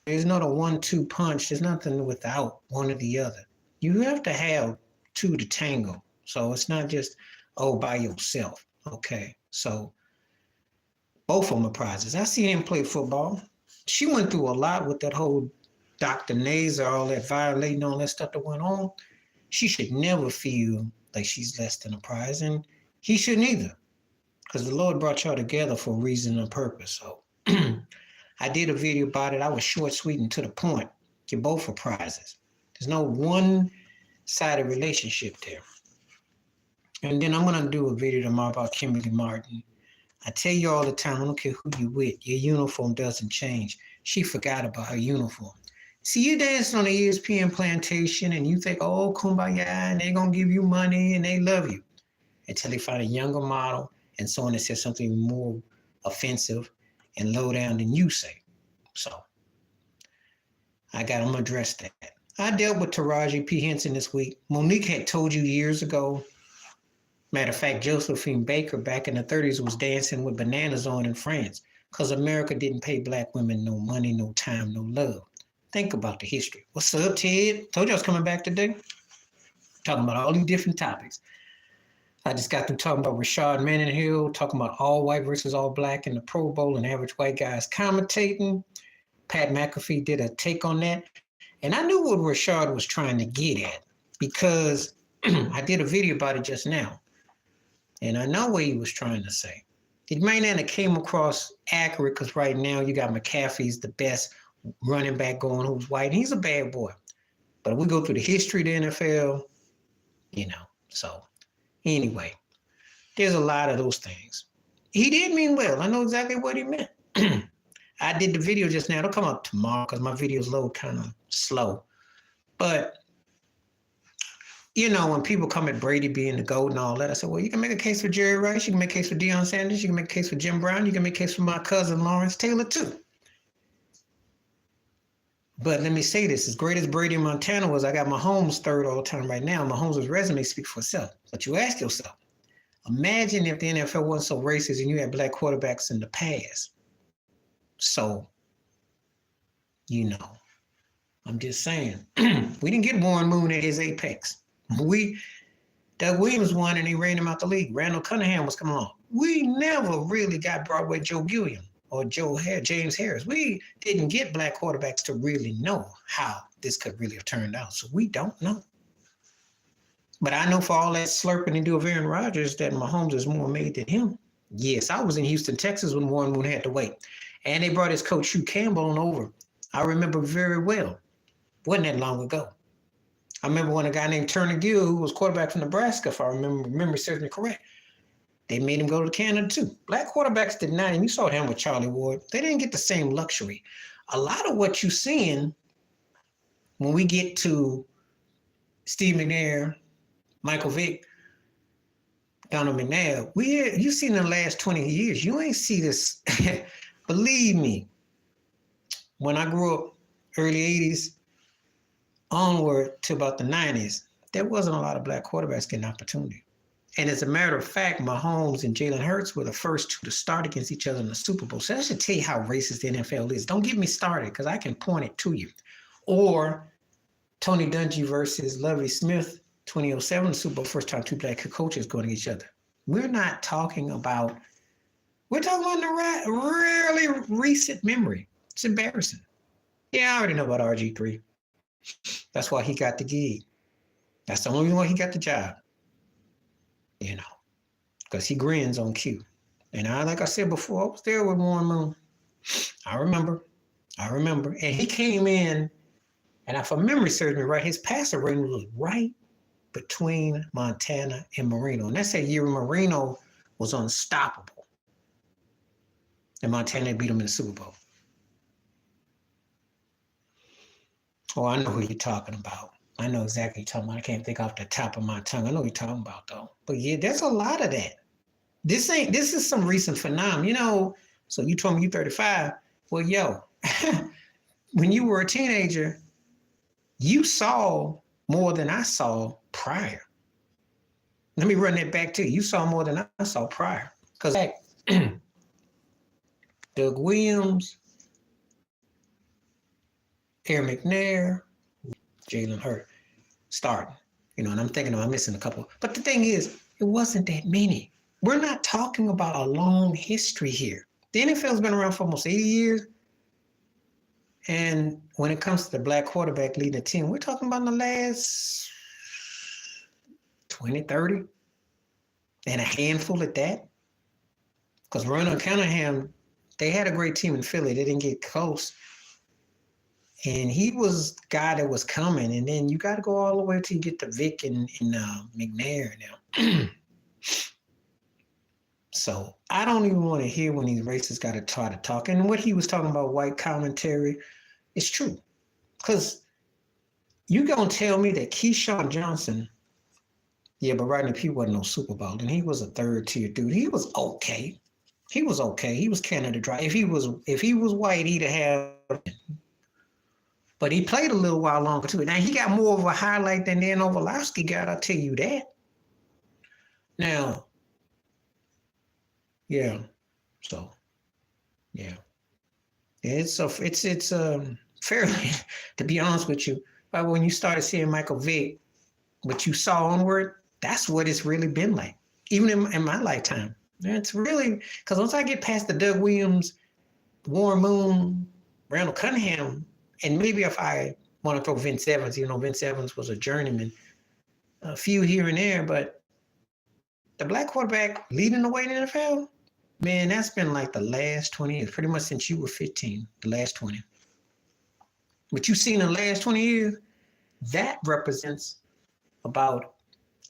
There's not a 1-2 punch. There's nothing without one or the other. You have to have two to tango. So it's not just, oh, by yourself. Okay. So both of them are prizes. I see him play football. She went through a lot with that whole Dr. Nazer, all that violating, all that stuff that went on. She should never feel like she's less than a prize, and he shouldn't either, because the Lord brought y'all together for a reason and a purpose. So I did a video about it. I was short, sweet, and to the point. You're both for prizes. There's no one-sided relationship there. And then I'm going to do a video tomorrow about Kimberly Martin. I tell you all the time, I don't care who you with, your uniform doesn't change. She forgot about her uniform. See, you dancing on the ESPN plantation and you think, oh, kumbaya, and they're going to give you money and they love you. Until they find a younger model and someone that says something more offensive and low down than you say. So I'm going to address that. I dealt with Taraji P. Henson this week. Monique had told you years ago. Matter of fact, Josephine Baker back in the 30s was dancing with bananas on in France because America didn't pay black women no money, no time, no love. Think about the history. What's up, Ted? Told you I was coming back today. Talking about all these different topics. I just got through talking about Rashad Mendenhall, talking about all white versus all black in the Pro Bowl and average white guys commentating. Pat McAfee did a take on that. And I knew what Rashad was trying to get at because I did a video about it just now. And I know what he was trying to say. It may not have came across accurate because right now you got McCaffrey's the best running back going who's white. He's a bad boy. But if we go through the history of the NFL, so anyway, there's a lot of those things. He did mean well. I know exactly what he meant. I did the video just now. It'll come out tomorrow because my videos load kind of slow. But when people come at Brady being the GOAT and all that, I said, well, you can make a case for Jerry Rice. You can make a case for Deion Sanders. You can make a case for Jim Brown. You can make a case for my cousin Lawrence Taylor, too. But let me say this. As great as Brady in Montana was, I got Mahomes third all the time right now. Mahomes' resume speaks for itself. But you ask yourself, imagine if the NFL wasn't so racist and you had black quarterbacks in the past. So, I'm just saying. We didn't get Warren Moon at his apex. Doug Williams won and he ran him out the league. Randall Cunningham was coming along. We never really got Broadway Joe Gilliam or James Harris. We didn't get black quarterbacks to really know how this could really have turned out. So we don't know. But I know for all that slurping and do of Aaron Rodgers that Mahomes is more made than him. Yes, I was in Houston, Texas when Warren Moon had to wait. And they brought his coach Hugh Campbell on over. I remember very well. Wasn't that long ago. I remember when a guy named Turner Gill, who was quarterback from Nebraska, if I remember serves me correct, they made him go to Canada too. Black quarterbacks did not, and you saw him with Charlie Ward. They didn't get the same luxury. A lot of what you're seeing when we get to Steve McNair, Michael Vick, Donald McNabb, you've seen in the last 20 years. You ain't see this. Believe me, when I grew up early 80s, onward to about the 90s, there wasn't a lot of black quarterbacks getting opportunity. And as a matter of fact, Mahomes and Jalen Hurts were the first two to start against each other in the Super Bowl. So that should tell you how racist the NFL is. Don't get me started because I can point it to you. Or Tony Dungy versus Lovie Smith, 2007 Super Bowl, first time two black coaches going against each other. We're talking about the really recent memory. It's embarrassing. Yeah, I already know about RG3. That's why he got the gig. That's the only reason why he got the job. Because he grins on cue. And like I said before, I was there with Warren Moon. I remember. And he came in, and if memory serves me right, his passer rating was right between Montana and Marino. And that's that year Marino was unstoppable. And Montana beat him in the Super Bowl. Oh, I know who you're talking about. I know exactly what you're talking about. I can't think off the top of my tongue. I know what you're talking about, though. But yeah, there's a lot of that. This is some recent phenomenon. So you told me you're 35. Well, when you were a teenager, you saw more than I saw prior. Let me run that back to you. You saw more than I saw prior. Because Doug Williams, Aaron McNair, Jalen Hurts starting. And I'm thinking I'm missing a couple. But the thing is, it wasn't that many. We're not talking about a long history here. The NFL's been around for almost 80 years. And when it comes to the black quarterback leading a team, we're talking about in the last 20, 30, and a handful at that. Because Ronald Cunningham, they had a great team in Philly. They didn't get close. And he was the guy that was coming. And then you got to go all the way till you get to Vic and McNair now. So I don't even want to hear when these racists got to try to talk. And what he was talking about, white commentary, is true. Because you going to tell me that Keyshawn Johnson, yeah, but Rodney P wasn't no Super Bowl. And he was a third-tier dude. He was okay. He was okay. He was Canada Dry. If he was white, he'd have. But he played a little while longer too. Now he got more of a highlight than Dan Orlovsky got. I'll tell you that. Now, yeah. So, yeah. It's fairly, to be honest with you. But when you started seeing Michael Vick, what you saw onward, that's what it's really been like. Even in my lifetime. It's really, because once I get past the Doug Williams, Warren Moon, Randall Cunningham, and maybe if I want to throw Vince Evans, Vince Evans was a journeyman, a few here and there, but the black quarterback leading the way in the NFL, man, that's been like the last 20 years, pretty much since you were 15, the last 20. What you've seen in the last 20 years, that represents about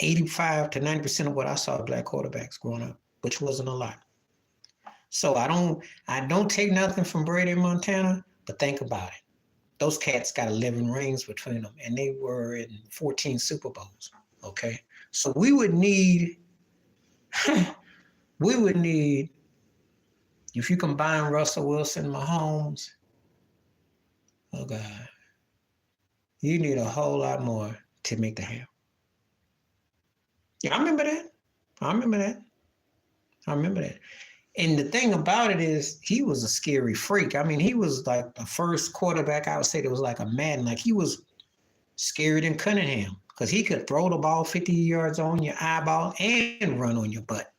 85 to 90% of what I saw black quarterbacks growing up, which wasn't a lot. So I don't take nothing from Brady and Montana, but think about it. Those cats got 11 rings between them, and they were in 14 Super Bowls, okay? So we would need, if you combine Russell Wilson, Mahomes, oh God, you need a whole lot more to make the hair. Yeah, I remember that. And the thing about it is he was a scary freak. I mean, he was like the first quarterback I would say that was like a Madden. Like he was scarier than Cunningham because he could throw the ball 50 yards on your eyeball and run on your butt.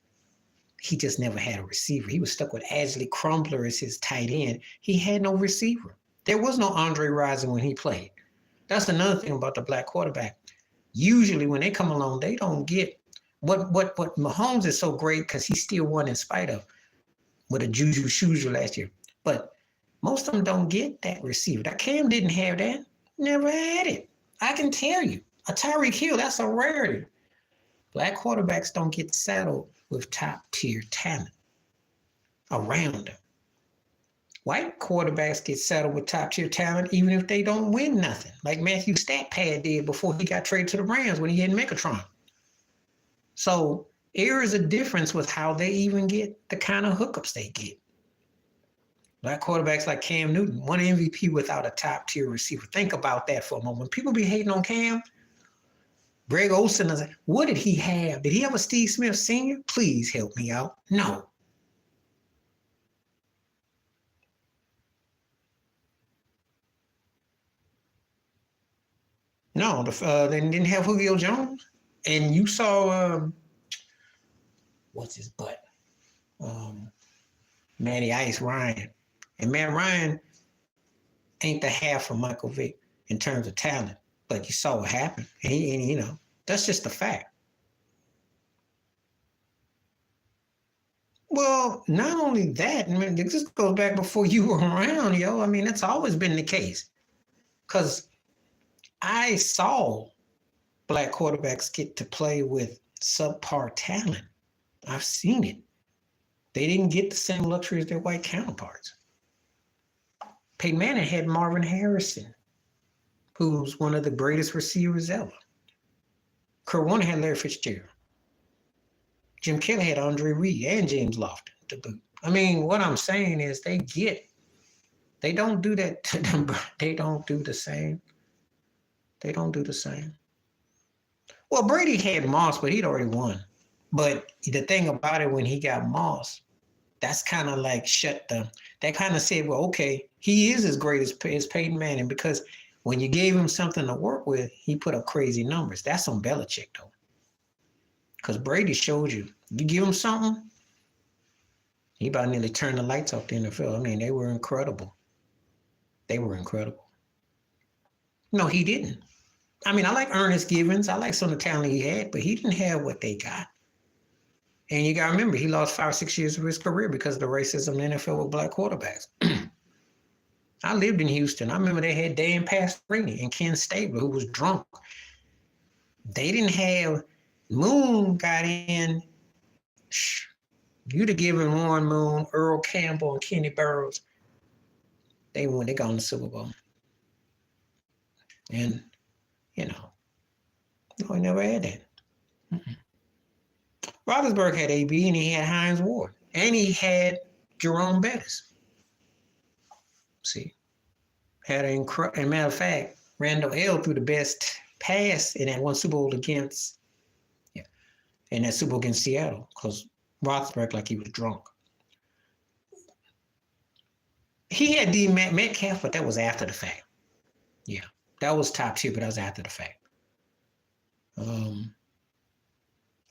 He just never had a receiver. He was stuck with Ashley Crumpler as his tight end. He had no receiver. There was no Andre Rison when he played. That's another thing about the black quarterback. Usually when they come along, they don't get what Mahomes is so great because he still won in spite of with a Juju Schuster last year. But most of them don't get that receiver. That Cam didn't have that. Never had it. I can tell you. A Tyreek Hill, that's a rarity. Black quarterbacks don't get saddled with top-tier talent around them. White quarterbacks get saddled with top-tier talent even if they don't win nothing, like Matthew Statpad did before he got traded to the Rams when he had Megatron. So there is a difference with how they even get the kind of hookups they get. Black quarterbacks like Cam Newton won MVP without a top-tier receiver. Think about that for a moment. When people be hating on Cam, Greg Olsen is like, what did he have? Did he have a Steve Smith Sr.? Please help me out. No. No, they didn't have Julio Jones. And you saw, what's his butt? Matty Ice Ryan. And Matt Ryan ain't the half of Michael Vick in terms of talent. But you saw what happened. And that's just a fact. Well, not only that, I mean, it just goes back before you were around, yo. I mean, that's always been the case. Because I saw black quarterbacks get to play with subpar talent. I've seen it. They didn't get the same luxury as their white counterparts. Peyton Manning had Marvin Harrison, who's one of the greatest receivers ever. Kurt Warner had Larry Fitzgerald. Jim Kelly had Andre Reed and James Lofton to boot. I mean, what I'm saying is they don't do that to them. They don't do the same. Well, Brady had Moss, but he'd already won. But the thing about it, when he got Moss, that's kind of like that kind of said, well, okay, He is as great as Peyton Manning because when you gave him something to work with, he put up crazy numbers. That's on Belichick, though. Because Brady showed you, you give him something, he about nearly turned the lights off the NFL. I mean, they were incredible. They were incredible. No, he didn't. I mean, I like Ernest Givens. I like some of the talent he had, but he didn't have what they got. And you got to remember, he lost 5 or 6 years of his career because of the racism in the NFL with black quarterbacks. I lived in Houston. I remember they had Dan Pastorini and Ken Stabler, who was drunk. They didn't have Moon got in. You'd have given Warren Moon, Earl Campbell, and Kenny Burroughs. They won. They got on the Super Bowl. And, no, he never had that. Roethlisberger had AB, and he had Hines Ward. And he had Jerome Bettis. See, had an incredible, and matter of fact, Randall L threw the best pass in that one Super Bowl against Seattle, because Roethlisberger like he was drunk. He had D. Metcalf, but that was after the fact. Yeah, that was top tier, but that was after the fact. Oh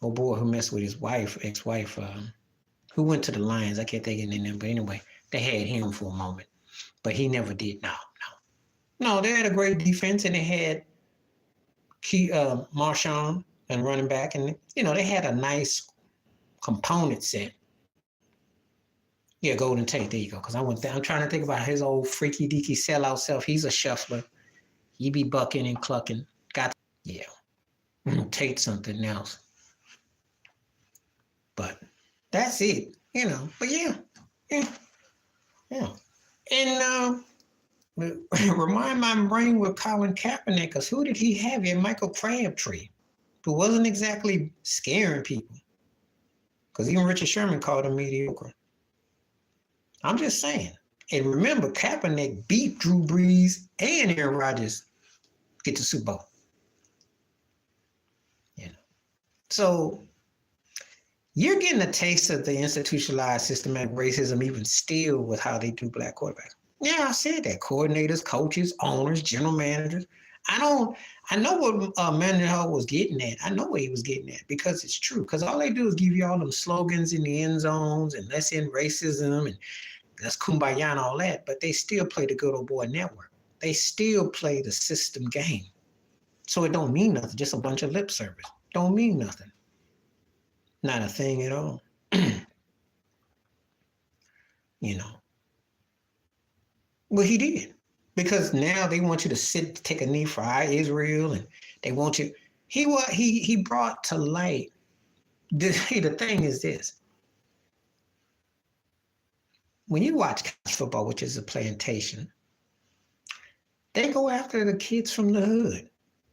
boy, who messed with his wife, ex-wife, who went to the Lions. I can't think of his name, but anyway, they had him for a moment. But he never did. No, they had a great defense, and they had Marshawn and running back, and they had a nice component set. Yeah, Golden Tate. There you go. Because I'm trying to think about his old freaky deaky sellout self. He's a shuffler. He be bucking and clucking. Tate something else. But that's it. But yeah. And remind my brain with Colin Kaepernick, because who did he have in Michael Crabtree, who wasn't exactly scaring people? Because even Richard Sherman called him mediocre. I'm just saying. And remember, Kaepernick beat Drew Brees and Aaron Rodgers get the Super Bowl. So you're getting a taste of the institutionalized systematic racism even still with how they do black quarterbacks. Yeah, I said that. Coordinators, coaches, owners, general managers. I know what Mendenhall was getting at. I know what he was getting at because it's true. Because all they do is give you all them slogans in the end zones and let's end racism and let's kumbaya and all that. But they still play the good old boy network. They still play the system game. So it don't mean nothing. Just a bunch of lip service. Don't mean nothing. Not a thing at all. Well, he did. Because now they want you to take a knee for Israel, and they want you. He brought to light. The thing is this. When you watch college football, which is a plantation, they go after the kids from the hood.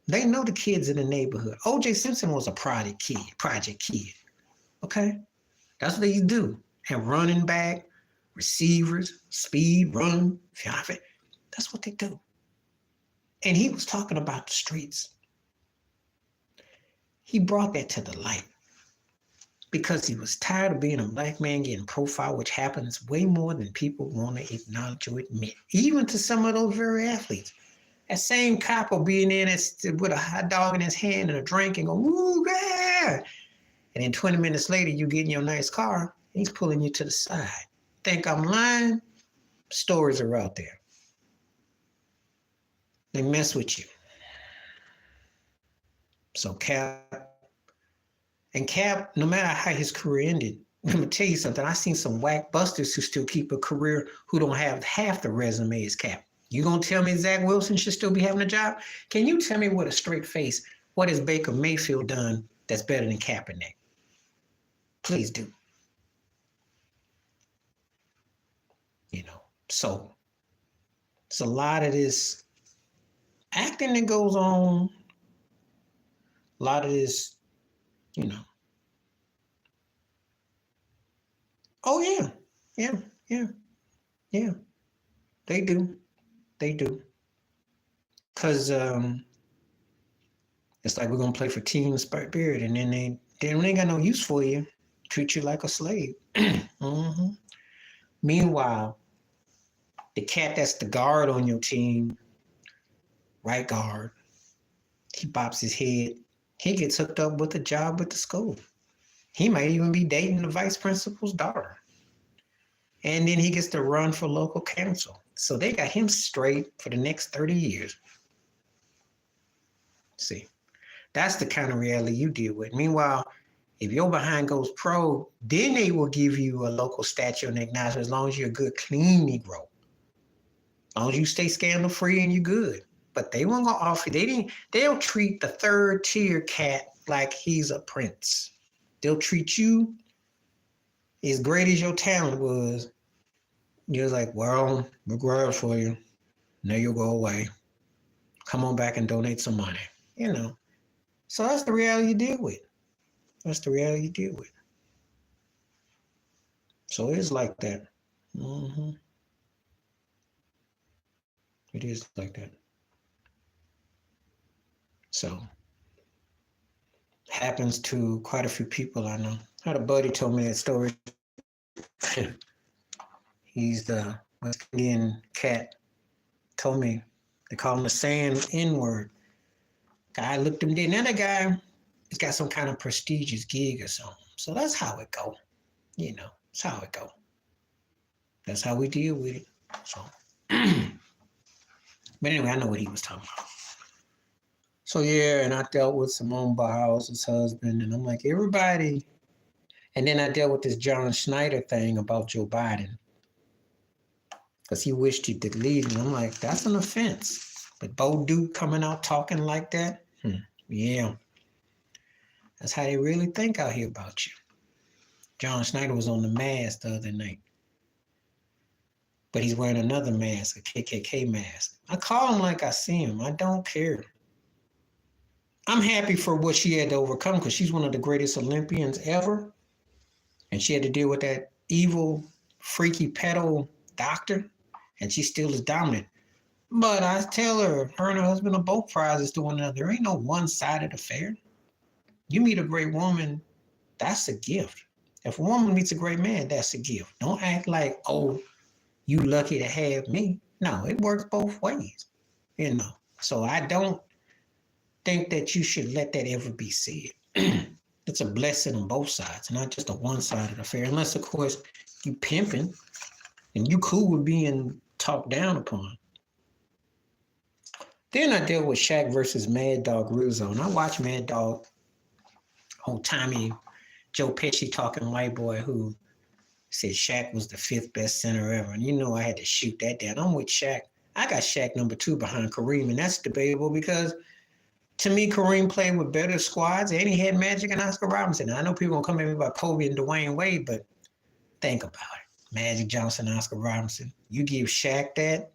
They know the kids in the neighborhood. O.J. Simpson was a project kid. Okay? That's what they do. And running back, receivers, speed, run, that's what they do. And he was talking about the streets. He brought that to the light because he was tired of being a black man getting profiled, which happens way more than people want to acknowledge or admit, even to some of those very athletes. That same cop will be in there with a hot dog in his hand and a drink and go, woo, yeah. And then 20 minutes later, you get in your nice car, and he's pulling you to the side. Think I'm lying? Stories are out there. They mess with you. So Cap, no matter how his career ended, let me tell you something. I seen some whack busters who still keep a career who don't have half the resume as Cap. You gonna tell me Zach Wilson should still be having a job? Can you tell me with a straight face, what has Baker Mayfield done that's better than Kaepernick? Please do. So it's a lot of this acting that goes on, a lot of this, Oh, yeah. They do. Because it's like we're going to play for Team Spirit, and then they ain't got no use for you, treat you like a slave. Mm-hmm. Meanwhile, The cat that's the guard on your team, right guard, he bops his head. He gets hooked up with a job with the school. He might even be dating the vice principal's daughter. And then he gets to run for local council. So they got him straight for the next 30 years. See, that's the kind of reality you deal with. Meanwhile, if your behind goes pro, then they will give you a local statue and acknowledgement as long as you're a good, clean Negro. As long as you stay scandal free and you're good. But they weren't gonna offer, they'll treat the third tier cat like he's a prince. They'll treat you as great as your talent was. You're like, well, we're glad for you. Now you'll go away. Come on back and donate some money. You know. So that's the reality you deal with. That's the reality you deal with. So it is like that. Mm-hmm. It is like that. So happens to quite a few people I know. I had a buddy told me that story. He's the West Indian cat. Told me they call him the sand N-word. Guy looked him dead. Now that guy has got some kind of prestigious gig or something. So that's how it go. You know, that's how it go. That's how we deal with it. So, but anyway, I know what he was talking about. So yeah, and I dealt with Simone Biles' husband, and I'm like, everybody. And then I dealt with this John Schneider thing about Joe Biden. Because he wished he did leave. And I'm like, that's an offense. But Bo Duke coming out talking like that, yeah. That's how they really think out here about you. John Schneider was on the mask the other night. But he's wearing another mask, a KKK mask. I call him like I see him. I don't care. I'm happy for what she had to overcome because she's one of the greatest Olympians ever. And she had to deal with that evil, freaky pedo doctor. And she still is dominant. But I tell her and her husband are both prizes to one another. There ain't no one-sided affair. You meet a great woman, that's a gift. If a woman meets a great man, that's a gift. Don't act like, oh, you lucky to have me. No, it works both ways, you know. So I don't think that you should let that ever be said. It's a blessing on both sides, not just a one-sided affair. Unless, of course, you pimping and you cool with being talked down upon. Then I dealt with Shaq versus Mad Dog Russo. And I watched Mad Dog, old Tommy, Joe Pesci talking white boy who said Shaq was the 5th best center ever. And you know I had to shoot that down. I'm with Shaq. I got Shaq number 2 behind Kareem, and that's debatable because to me, Kareem played with better squads, and he had Magic and Oscar Robinson. Now, I know people gonna come at me about Kobe and Dwayne Wade, but think about it. Magic Johnson, Oscar Robinson. You give Shaq that,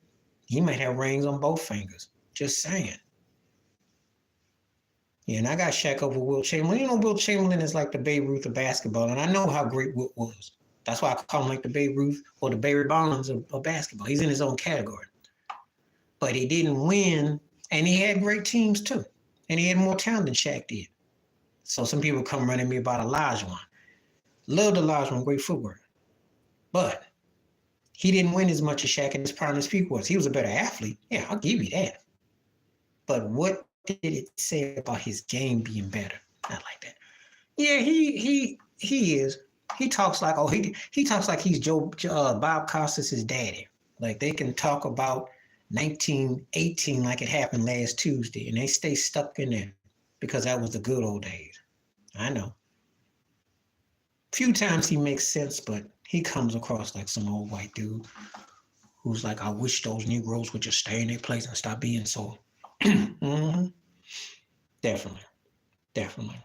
he might have rings on both fingers. Just saying. Yeah, and I got Shaq over Wilt Chamberlain. You know, Wilt Chamberlain is like the Babe Ruth of basketball, and I know how great Wilt was. That's why I call him like the Babe Ruth or the Barry Bonds of basketball. He's in his own category. But he didn't win, and he had great teams too. And he had more talent than Shaq did. So some people come running me about Olajuwon. Loved Olajuwon, great footwork. But he didn't win as much as Shaq in his prime as peak was. He was a better athlete. Yeah, I'll give you that. But what did it say about his game being better? Not like that. Yeah, he is. He talks like, he talks like he's Bob Costas' daddy. Like they can talk about 1918 like it happened last Tuesday, and they stay stuck in there because that was the good old days. I know. Few times he makes sense, but he comes across like some old white dude who's like, I wish those Negroes would just stay in their place and stop being so. Mm-hmm. Definitely.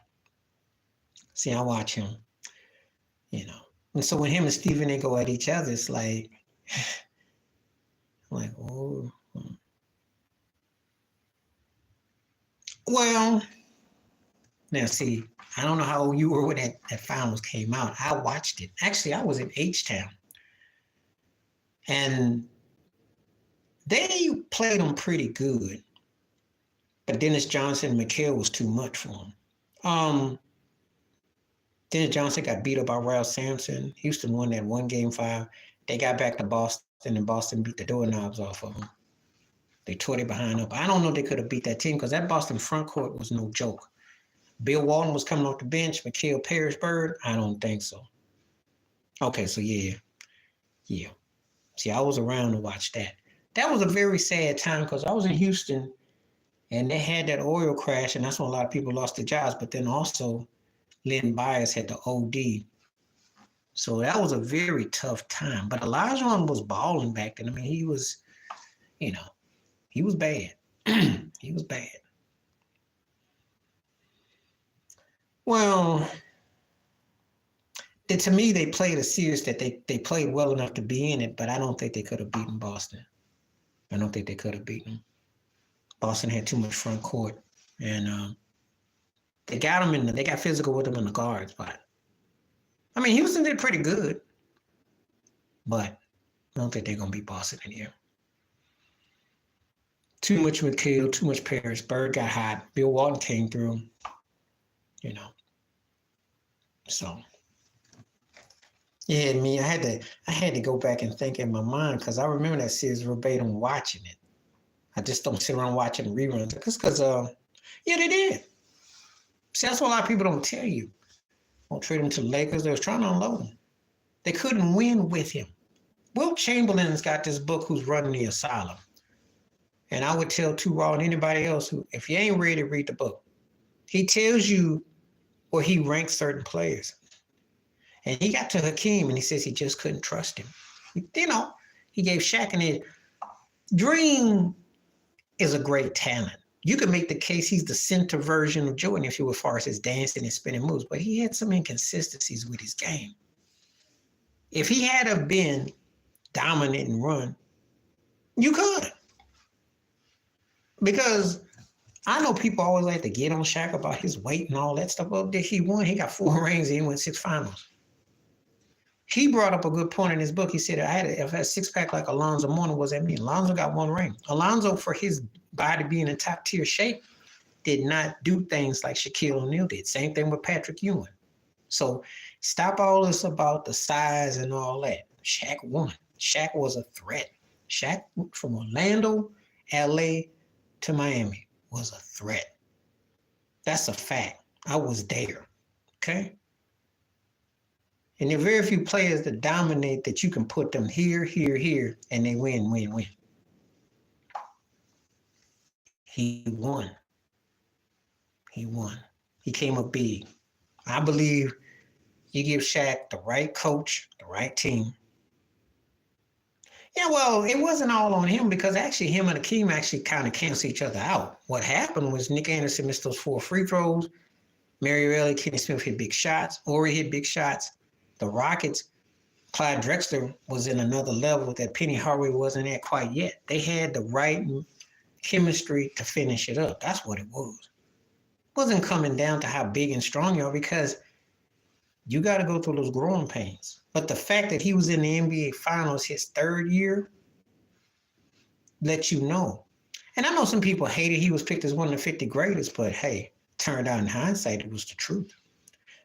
See, I watch him, you know. And so when him and Stephen, they go at each other, it's like, oh. Well, now see, I don't know how old you were when that finals came out. I watched it. Actually, I was in H-Town. And they played them pretty good. But Dennis Johnson and McHale was too much for him. Dennis Johnson got beat up by Ralph Sampson. Houston won that 1-5. They got back to Boston, and Boston beat the doorknobs off of them. They tore their behind up. I don't know if they could have beat that team because that Boston front court was no joke. Bill Walton was coming off the bench. Mikhail Pearsburg, I don't think so. Okay, so yeah. See, I was around to watch that. That was a very sad time because I was in Houston and they had that oil crash, and that's when a lot of people lost their jobs. But then also, Lynn Byers had the OD. So that was a very tough time. But Elijah was balling back then. I mean, he was, he was bad. He was bad. Well, to me, they played a series that they played well enough to be in it, but I don't think they could have beaten Boston. I don't think they could have beaten them. Boston had too much front court, and they got them they got physical with them in the guard spot. I mean, Houston did pretty good, but I don't think they're gonna beat Boston in here. Too much McHale, too much Paris. Bird got hot. Bill Walton came through. So. Yeah, I had to go back and think in my mind because I remember that series verbatim watching it. I just don't sit around watching reruns because yeah, they did. See, that's what a lot of people don't tell you. Won't trade him to the Lakers. They was trying to unload him. They couldn't win with him. Wilt Chamberlain's got this book, Who's Running the Asylum. And I would tell Too Raw and anybody else who, if you ain't ready, read the book. He tells you where he ranks certain players. And he got to Hakeem and he says he just couldn't trust him. He gave Shaq and it. Dream is a great talent. You can make the case he's the center version of Jordan if you were as far as his dancing and spinning moves, but he had some inconsistencies with his game. If he had have been dominant and run, you could. Because I know people always like to get on Shaq about his weight and all that stuff. Well, he won. He got 4 rings and he won 6 finals. He brought up a good point in his book. He said, if I had a six-pack like Alonzo Mourning, what does that mean? Alonzo got 1 ring. Alonzo, for his body being in top-tier shape, did not do things like Shaquille O'Neal did. Same thing with Patrick Ewing. So stop all this about the size and all that. Shaq won. Shaq was a threat. Shaq from Orlando, L.A. to Miami was a threat. That's a fact. I was there. Okay? And there are very few players that dominate that you can put them here, and they win. He won. He came up big. I believe you give Shaq the right coach, the right team. Yeah, well, it wasn't all on him because actually him and Hakeem actually kind of cancel each other out. What happened was Nick Anderson missed those 4 free throws. Mary Kenny Smith hit big shots. Ori hit big shots. The Rockets, Clyde Drexler was in another level that Penny Hardaway wasn't at quite yet. They had the right chemistry to finish it up. That's what it was. It wasn't coming down to how big and strong you are because you got to go through those growing pains. But the fact that he was in the NBA Finals his 3rd year lets you know. And I know some people hated he was picked as one of the 50 greatest, but hey, turned out in hindsight, it was the truth.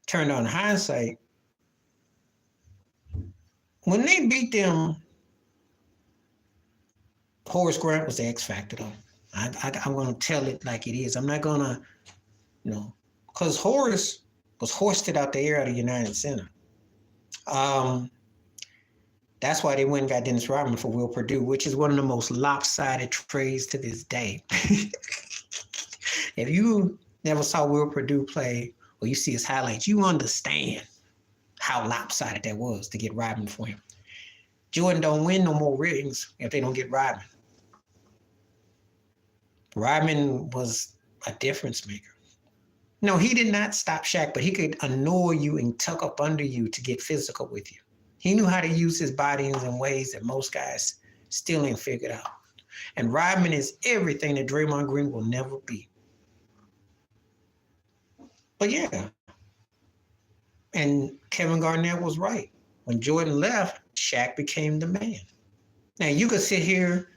Turned out in hindsight, when they beat them, Horace Grant was the X factor, though. I'm going to tell it like it is. I'm not going to, because Horace was hoisted out the air out of United Center. That's why they went and got Dennis Rodman for Will Perdue, which is one of the most lopsided trades to this day. If you never saw Will Perdue play or you see his highlights, you understand how lopsided that was to get Rodman for him. Jordan don't win no more rings if they don't get Rodman. Rodman was a difference maker. No, he did not stop Shaq, but he could annoy you and tuck up under you to get physical with you. He knew how to use his body in ways that most guys still ain't figured out. And Rodman is everything that Draymond Green will never be. But yeah. And Kevin Garnett was right. When Jordan left, Shaq became the man. Now you could sit here,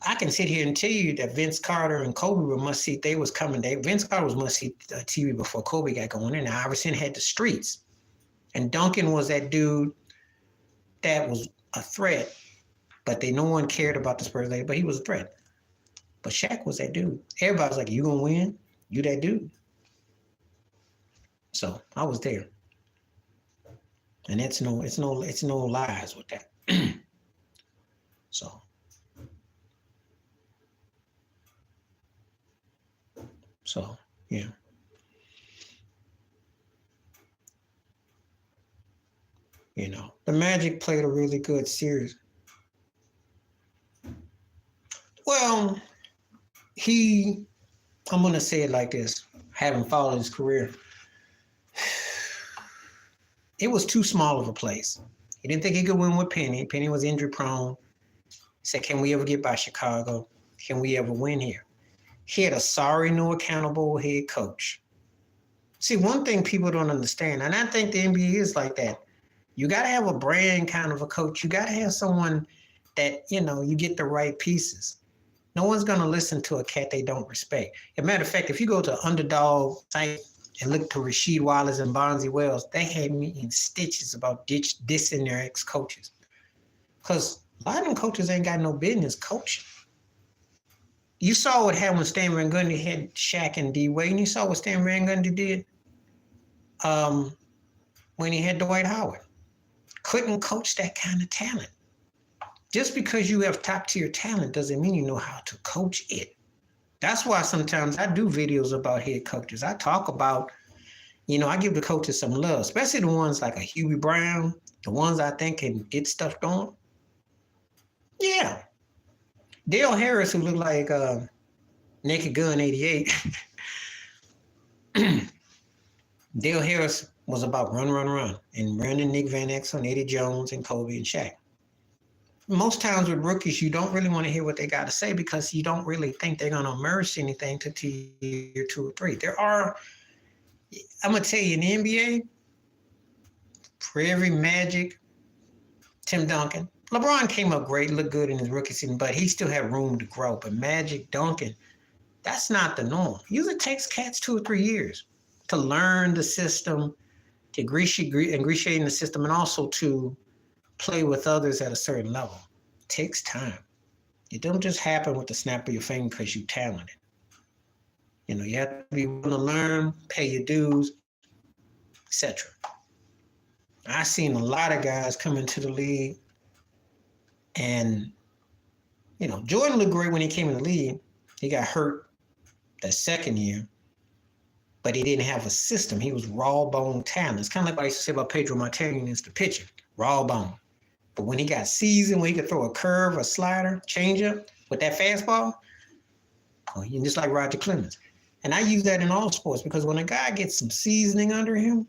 I can sit here and tell you that Vince Carter and Kobe were must-see. They was coming. Vince Carter was must-see TV before Kobe got going in. Iverson had the streets. And Duncan was that dude that was a threat, but no one cared about the Spurs later, but he was a threat. But Shaq was that dude. Everybody was like, you gonna win? You that dude. So I was there. And it's no lies with that. So yeah. You know, the Magic played a really good series. Well, I'm going to say it like this, having followed his career, it was too small of a place. He didn't think he could win with Penny. Penny was injury prone. He said, can we ever get by Chicago? Can we ever win here? He had a sorry, no accountable head coach. See, one thing people don't understand, and I think the NBA is like that, you got to have a brand kind of a coach. You got to have someone that, you get the right pieces. No one's going to listen to a cat they don't respect. As a matter of fact, if you go to Underdog site and look to Rasheed Wallace and Bonzi Wells, they had me in stitches about dissing their ex-coaches. Because a lot of them coaches ain't got no business coaching. You saw what happened when Stan Van Gundy had Shaq and D Wade, and you saw what Stan Van Gundy did when he had Dwight Howard. Couldn't coach that kind of talent. Just because you have top-tier talent doesn't mean you know how to coach it. That's why sometimes I do videos about head coaches. I talk about, I give the coaches some love, especially the ones like a Huey Brown, the ones I think can get stuff going. Yeah. Dale Harris, who looked like Naked Gun 88. Dale Harris was about run, and running Nick Van Exel and Eddie Jones and Kobe and Shaq. Most times with rookies, you don't really want to hear what they got to say because you don't really think they're going to emerge anything to year 2 or 3. I'm going to tell you, in the NBA, for every Magic, Tim Duncan, LeBron came up great, looked good in his rookie season, but he still had room to grow. But Magic, Duncan, that's not the norm. Usually takes cats 2 or 3 years to learn the system, to ingratiate in the system, and also to play with others at a certain level. It takes time. It don't just happen with the snap of your finger because you're talented. You have to be willing to learn, pay your dues, etc. I've seen a lot of guys come into the league and, Jordan looked great when he came in the league. He got hurt that second year, but he didn't have a system. He was raw bone talent. It's kind of like what I used to say about Pedro Martinez, the pitcher, raw bone. But when he got seasoned, when he could throw a curve, a slider, changeup with that fastball, you just like Roger Clemens. And I use that in all sports because when a guy gets some seasoning under him,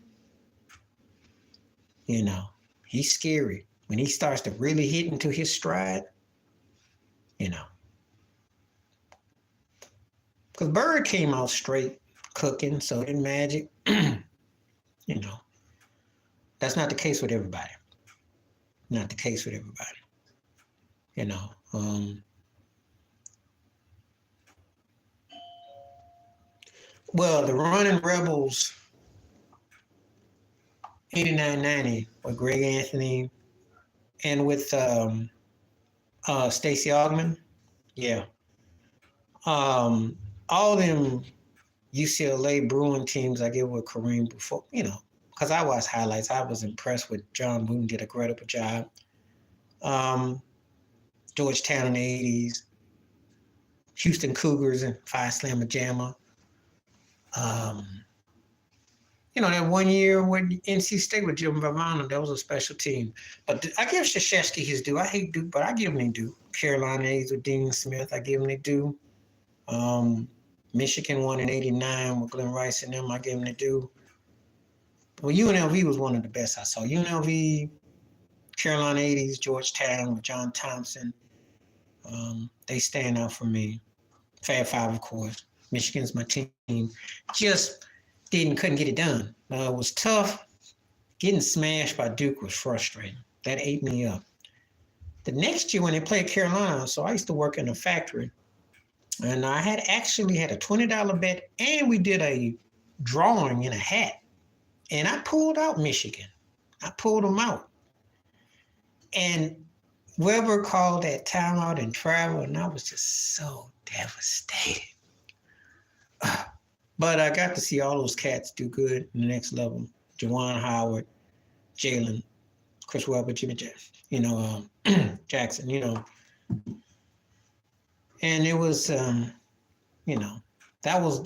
he's scary. When he starts to really hit into his stride, Because Bird came out straight cooking, so did Magic. That's not the case with everybody. Not the case with everybody. Well, the running Rebels 89-90 with Greg Anthony and with Stacey Augmon. Yeah. All them UCLA Bruin teams I get with Kareem before, because I watched highlights. I was impressed with John Wooden, did a great job. Georgetown in the 80s. Houston Cougars and Phi Slamma Jamma. That 1 year with NC State with Jim Valvano, that was a special team. But I give Krzyzewski his due. I hate Duke, but I give him their due. Carolina A's with Dean Smith, I give him their due. Michigan won in 89 with Glenn Rice and them, I give them their due. Well, UNLV was one of the best I saw. UNLV, Carolina 80s, Georgetown with John Thompson. They stand out for me. Fab Five, of course. Michigan's my team. Just couldn't get it done. It was tough. Getting smashed by Duke was frustrating. That ate me up. The next year when they played Carolina, so I used to work in a factory, and I had a $20 bet, and we did a drawing in a hat, and I pulled out Michigan. I pulled them out. And Weber called that timeout and travel, and I was just so devastated. But I got to see all those cats do good in the next level. Juwan Howard, Jalen, Chris Webber, Jimmy Jackson, Jackson, and it was, that was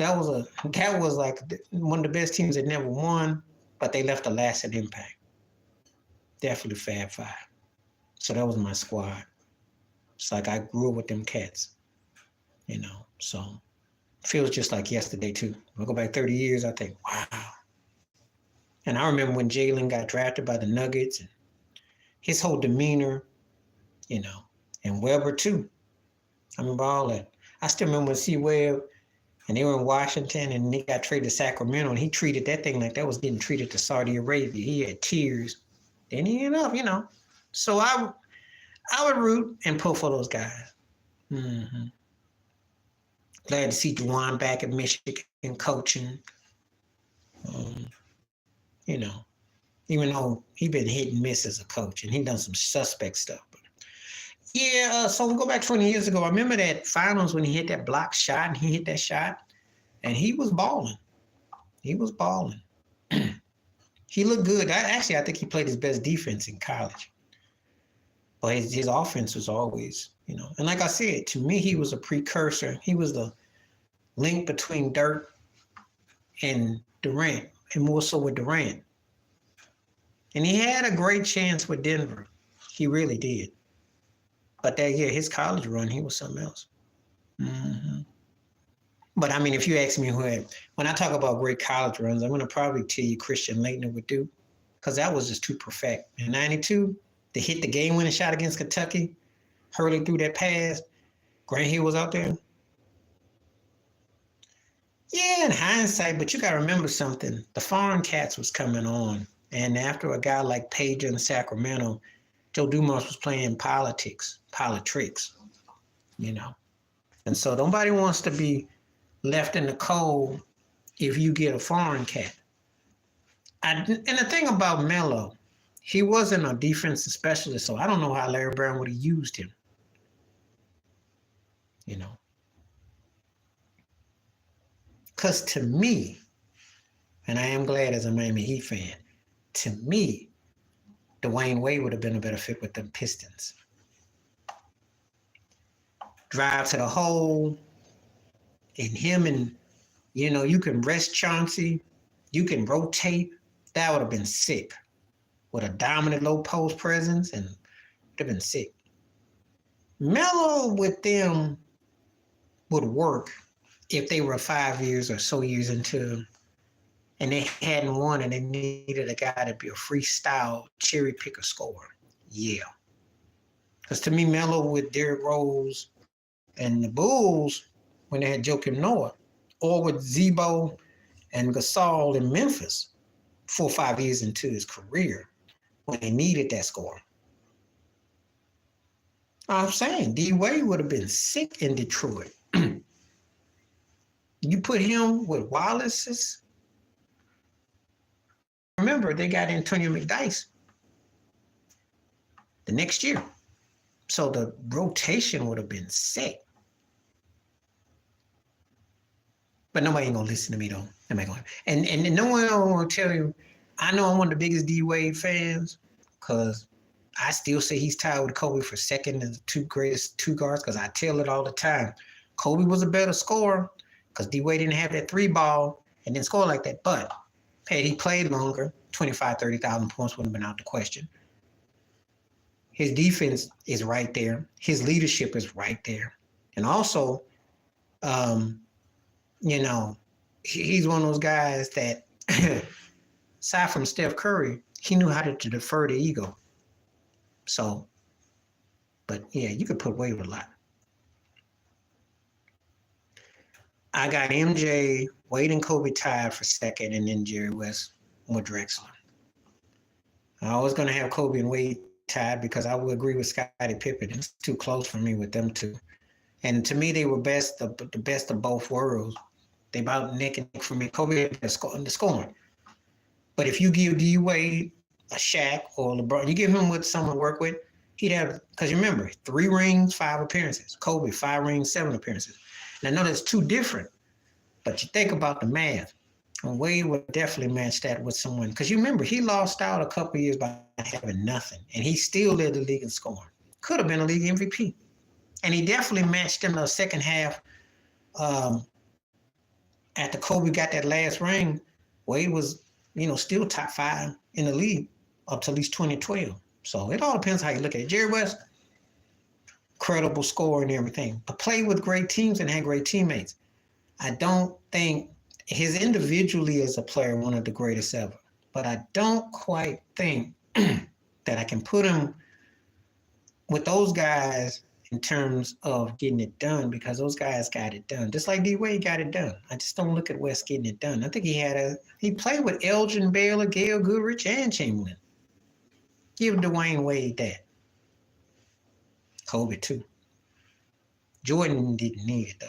like one of the best teams that never won, but they left a lasting impact. Definitely Fab Five. So that was my squad. It's like I grew up with them cats, so feels just like yesterday too. I go back 30 years, I think, wow. And I remember when Jalen got drafted by the Nuggets and his whole demeanor, and Weber too. I remember all that. I still remember when C-Webb and they were in Washington and they got traded to Sacramento and he treated that thing like that was getting treated to Saudi Arabia. He had tears. Then he ended up, So I would root and pull for those guys. Mm-hmm. Glad to see Juwan back at Michigan coaching. Even though he been hit and miss as a coach and he done some suspect stuff. But yeah, so we go back 20 years ago. I remember that finals when he hit that block shot and he hit that shot and he was balling. He was balling. He looked good. I think he played his best defense in college. But his offense was always, and like I said, to me, he was a precursor. He was the link between Dirk and Durant, and more so with Durant. And he had a great chance with Denver. He really did. But that year, his college run, he was something else. Mm-hmm. But I mean, if you ask me when I talk about great college runs, I'm going to probably tell you Christian Laettner would do, because that was just too perfect. In 92, to hit the game-winning shot against Kentucky, Hurley threw that pass, Grant Hill was out there. Yeah, in hindsight, but you got to remember something. The foreign cats was coming on. And after a guy like Page in Sacramento, Joe Dumars was playing politics, And so nobody wants to be left in the cold if you get a foreign cat. And the thing about Melo, he wasn't a defensive specialist, so I don't know how Larry Brown would have used him. Because to me, and I am glad as a Miami Heat fan, to me, Dwayne Wade would have been a better fit with the Pistons. Drive to the hole, and him and, you can rest Chauncey, you can rotate. That would have been sick. With a dominant low post presence, and would have been sick. Melo with them would work if they were 5 years or so years into, and they hadn't won and they needed a guy to be a freestyle cherry picker scorer. Yeah. Because to me, Melo with Derrick Rose and the Bulls, when they had Joakim Noah, or with Zebo and Gasol in Memphis, 4 or 5 years into his career, when they needed that score. I'm saying D-Wade would have been sick in Detroit. You put him with Wallace's. Remember, they got Antonio McDyess the next year. So the rotation would have been sick. But nobody ain't gonna listen to me though. And no one will tell you, I know I'm one of the biggest D-Wade fans because I still say he's tied with Kobe for second and the two greatest two guards because I tell it all the time. Kobe was a better scorer because D-Wade didn't have that three ball and didn't score like that. But had he played longer, 25, 30,000 points would have been out the question. His defense is right there. His leadership is right there. And also, he's one of those guys that, aside from Steph Curry, he knew how to defer the ego. So, but yeah, you could put Wade a lot. I got MJ, Wade and Kobe tied for second, and then Jerry West with Drexler. I was going to have Kobe and Wade tied because I would agree with Scottie Pippen. It's too close for me with them two. And to me, they were the best of both worlds. They about neck and neck for me. Kobe had the scoring. But if you give D-Wade a Shaq or LeBron, you give him with someone to work with, He'd have, because you remember, 3 rings, 5 appearances. Kobe, 5 rings, 7 appearances. And I know that's too different, but you think about the math. And Wade would definitely match that with someone. Because you remember, he lost out a couple of years by having nothing. And he still led the league in scoring. Could have been a league MVP. And he definitely matched in the second half. After Kobe got that last ring, Wade was, still top 5 in the league up to at least 2012. So it all depends how you look at it. Jerry West, credible scorer and everything, but played with great teams and had great teammates. I don't think his individually as a player, one of the greatest ever, but I don't quite think that I can put him with those guys in terms of getting it done, because those guys got it done. Just like D-Wade got it done. I just don't look at West getting it done. I think he played with Elgin Baylor, Gail Goodrich, and Chamberlain. Give Dwayne Wade that. Kobe too. Jordan didn't need it though.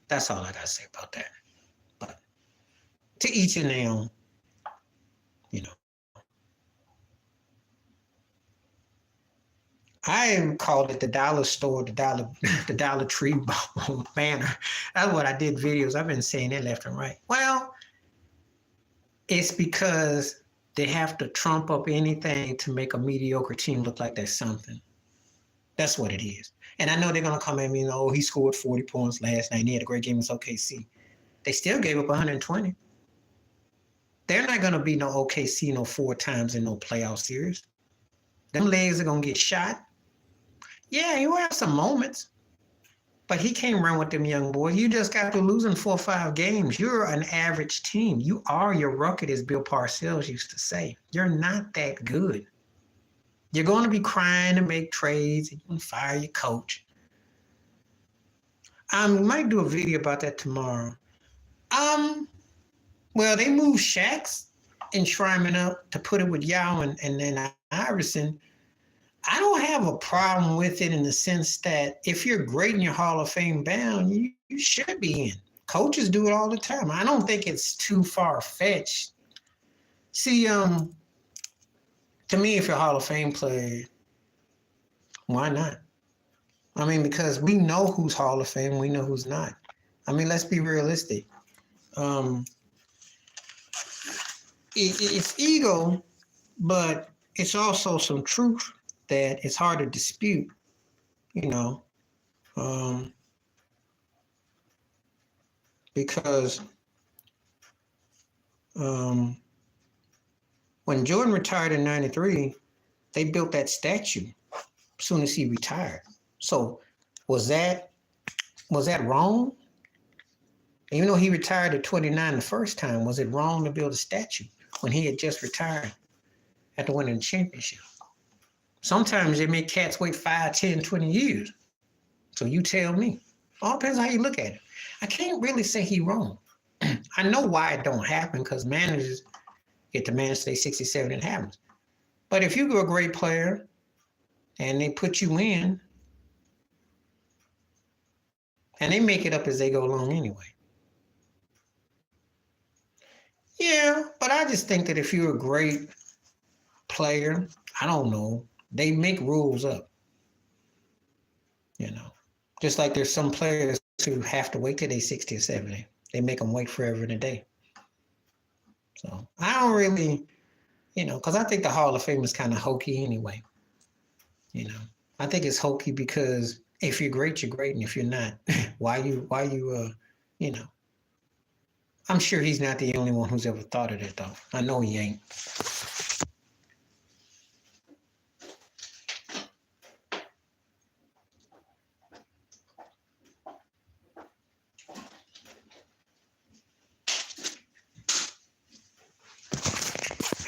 That's all I gotta say about that. But to each and their own, I called it the dollar store, the Dollar Tree banner. That's what I did videos. I've been saying that left and right. Well, it's because they have to trump up anything to make a mediocre team look like there's something. That's what it is. And I know they're going to come at me and, oh, he scored 40 points last night and he had a great game against OKC. They still gave up 120. They're not going to be no OKC no 4 times in no playoff series. Them legs are going to get shot. Yeah, he will have some moments, but he can't run with them young boys. You just got to losing 4 or 5 games. You're an average team. You are your record, as Bill Parcells used to say. You're not that good. You're going to be crying to make trades and you can fire your coach. I might do a video about that tomorrow. Well, they moved Shaq's enshrinement up to put it with Yao and then Iverson. I don't have a problem with it in the sense that if you're great and you're Hall of Fame bound, you should be in. Coaches do it all the time. I don't think it's too far-fetched. See, to me, if you're a Hall of Fame player, why not? I mean, because we know who's Hall of Fame, we know who's not. I mean, let's be realistic. It's ego, but it's also some truth that it's hard to dispute, because when Jordan retired in '93, they built that statue as soon as he retired. So was that wrong? Even though he retired at 29 the first time, was it wrong to build a statue when he had just retired after winning the championship? Sometimes they make cats wait 5, 10, 20 years. So you tell me. All depends how you look at it. I can't really say he wrong. I know why it don't happen, because managers get to manage stay 67 and it happens. But if you're a great player and they put you in, and they make it up as they go along anyway. Yeah, but I just think that if you're a great player, I don't know, they make rules up. Just like there's some players who have to wait till they're 60 or 70. They make them wait forever and a day. So I don't really, because I think the Hall of Fame is kind of hokey anyway. I think it's hokey because if you're great, you're great. And if you're not, why you, I'm sure he's not the only one who's ever thought of it though. I know he ain't.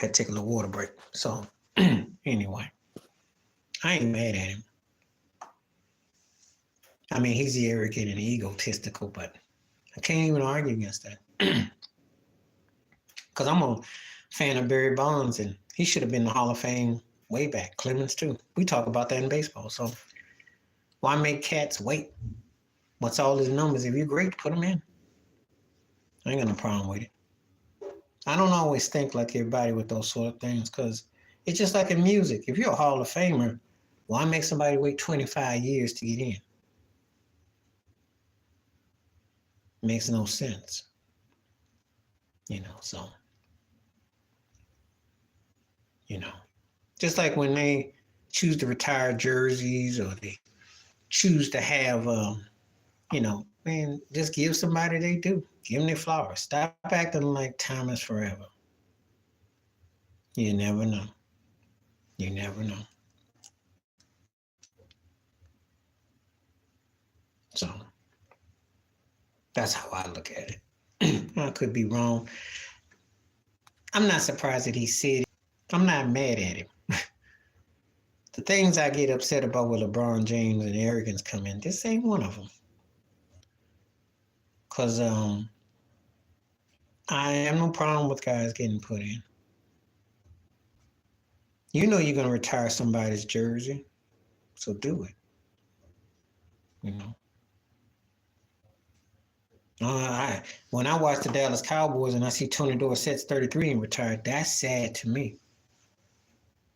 Had to take a little water break. So anyway, I ain't mad at him. I mean, he's arrogant and egotistical, but I can't even argue against that. Because I'm a fan of Barry Bonds, and he should have been in the Hall of Fame way back. Clemens, too. We talk about that in baseball. So why make cats wait? What's all his numbers? If you're great, put them in. I ain't got no problem with it. I don't always think like everybody with those sort of things, because It's just like in music. If you're a Hall of Famer, why make somebody wait 25 years to get in? Makes no sense. So, just like when they choose to retire jerseys or they choose to have, man, just give somebody they do. Give them their flowers. Stop acting like time is forever. You never know. You never know. So that's how I look at it. I could be wrong. I'm not surprised that he said it. I'm not mad at him. The things I get upset about with LeBron James and arrogance come in, this ain't one of them. Because I have no problem with guys getting put in. You know you're going to retire somebody's jersey, so do it. When I watch the Dallas Cowboys and I see Tony Dorsett's 33 and retired, that's sad to me.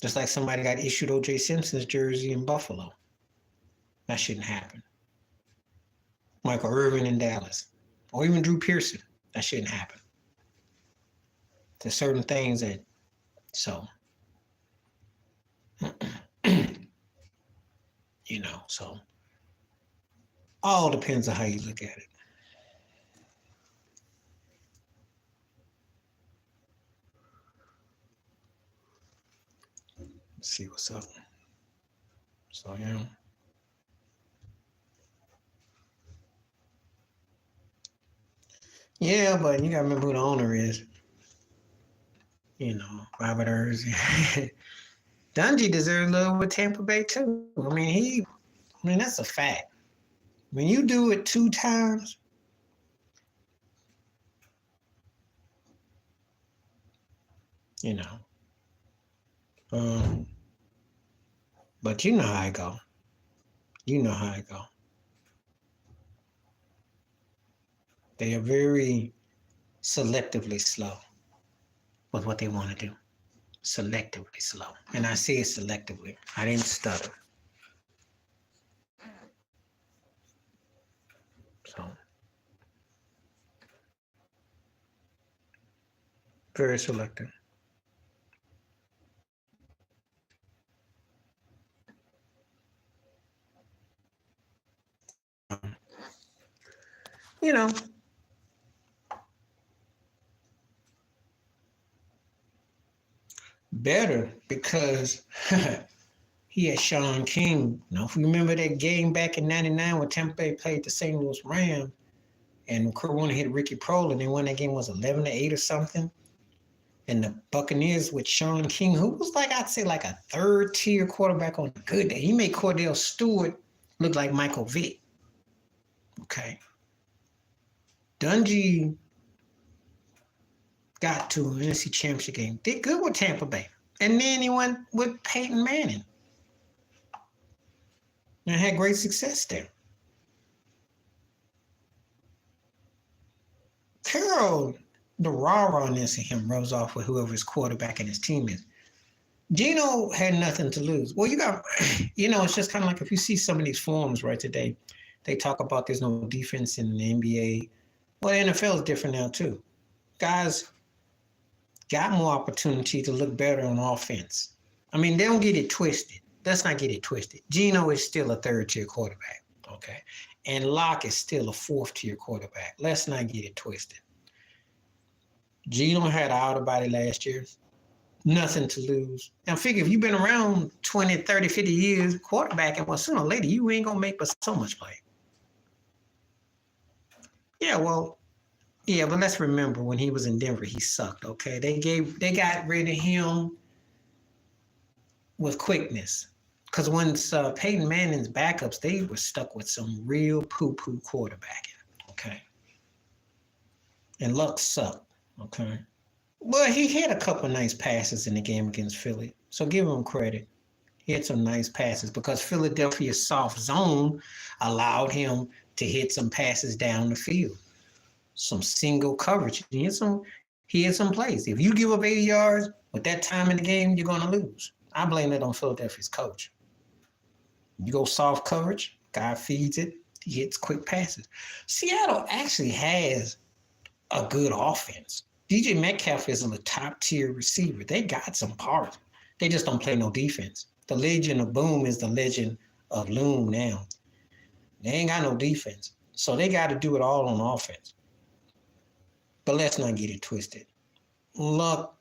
Just like somebody got issued O.J. Simpson's jersey in Buffalo. That shouldn't happen. Michael Irvin in Dallas. Or even Drew Pearson. That shouldn't happen. There's certain things that, so all depends on how you look at it. Let's see what's up. So, yeah, but you gotta remember who the owner is. Robert Earls. Dungy deserves love with Tampa Bay too. I mean, that's a fact. When you do it 2 times, but you know how I go. They are very selectively slow with what they want to do. Selectively slow. And I say it selectively. I didn't stutter. So, very selective. Better because he had Sean King. If you remember that game back in '99 when Tampa Bay played the St. Louis Rams and Kurt Warner hit Ricky Prohl and they won that game was 11-8 or something. And the Buccaneers with Sean King, who was I'd say a 3rd-tier quarterback on a good day. He made Cordell Stewart look like Michael Vick. Okay. Dungy got to an NFC Championship game. Did good with Tampa Bay. And then he went with Peyton Manning. And had great success there. Carroll, the rawness of him rubs off with whoever his quarterback and his team is. Geno had nothing to lose. Well, it's just kind of like if you see some of these forums right today, they talk about there's no defense in the NBA. Well, the NFL is different now too. Guys got more opportunity to look better on offense. They don't get it twisted. Let's not get it twisted. Geno is still a 3rd-tier quarterback, okay? And Locke is still a 4th-tier quarterback. Let's not get it twisted. Geno had an outer body last year. Nothing to lose. Now figure if you've been around 20, 30, 50 years quarterbacking, well, sooner or later, you ain't going to make but so much play. Yeah, but let's remember when he was in Denver, he sucked, okay? They got rid of him with quickness. Because once Peyton Manning's backups, they were stuck with some real poo-poo quarterbacking, okay? And Luck sucked, okay? Well, he had a couple of nice passes in the game against Philly, so give him credit. He had some nice passes because Philadelphia's soft zone allowed him to hit some passes down the field. Some single coverage. He had some He had some plays. If you give up 80 yards with that time in the game, you're going to lose. I blame that on Philadelphia's coach. You go soft coverage, guy feeds it, he hits quick passes. Seattle actually has a good offense. DJ Metcalf is a top tier receiver. They got some parts. They just don't play no defense. The legend of Boom is the legend of Loom now. They ain't got no defense. So they got to do it all on offense. But let's not get it twisted. Locke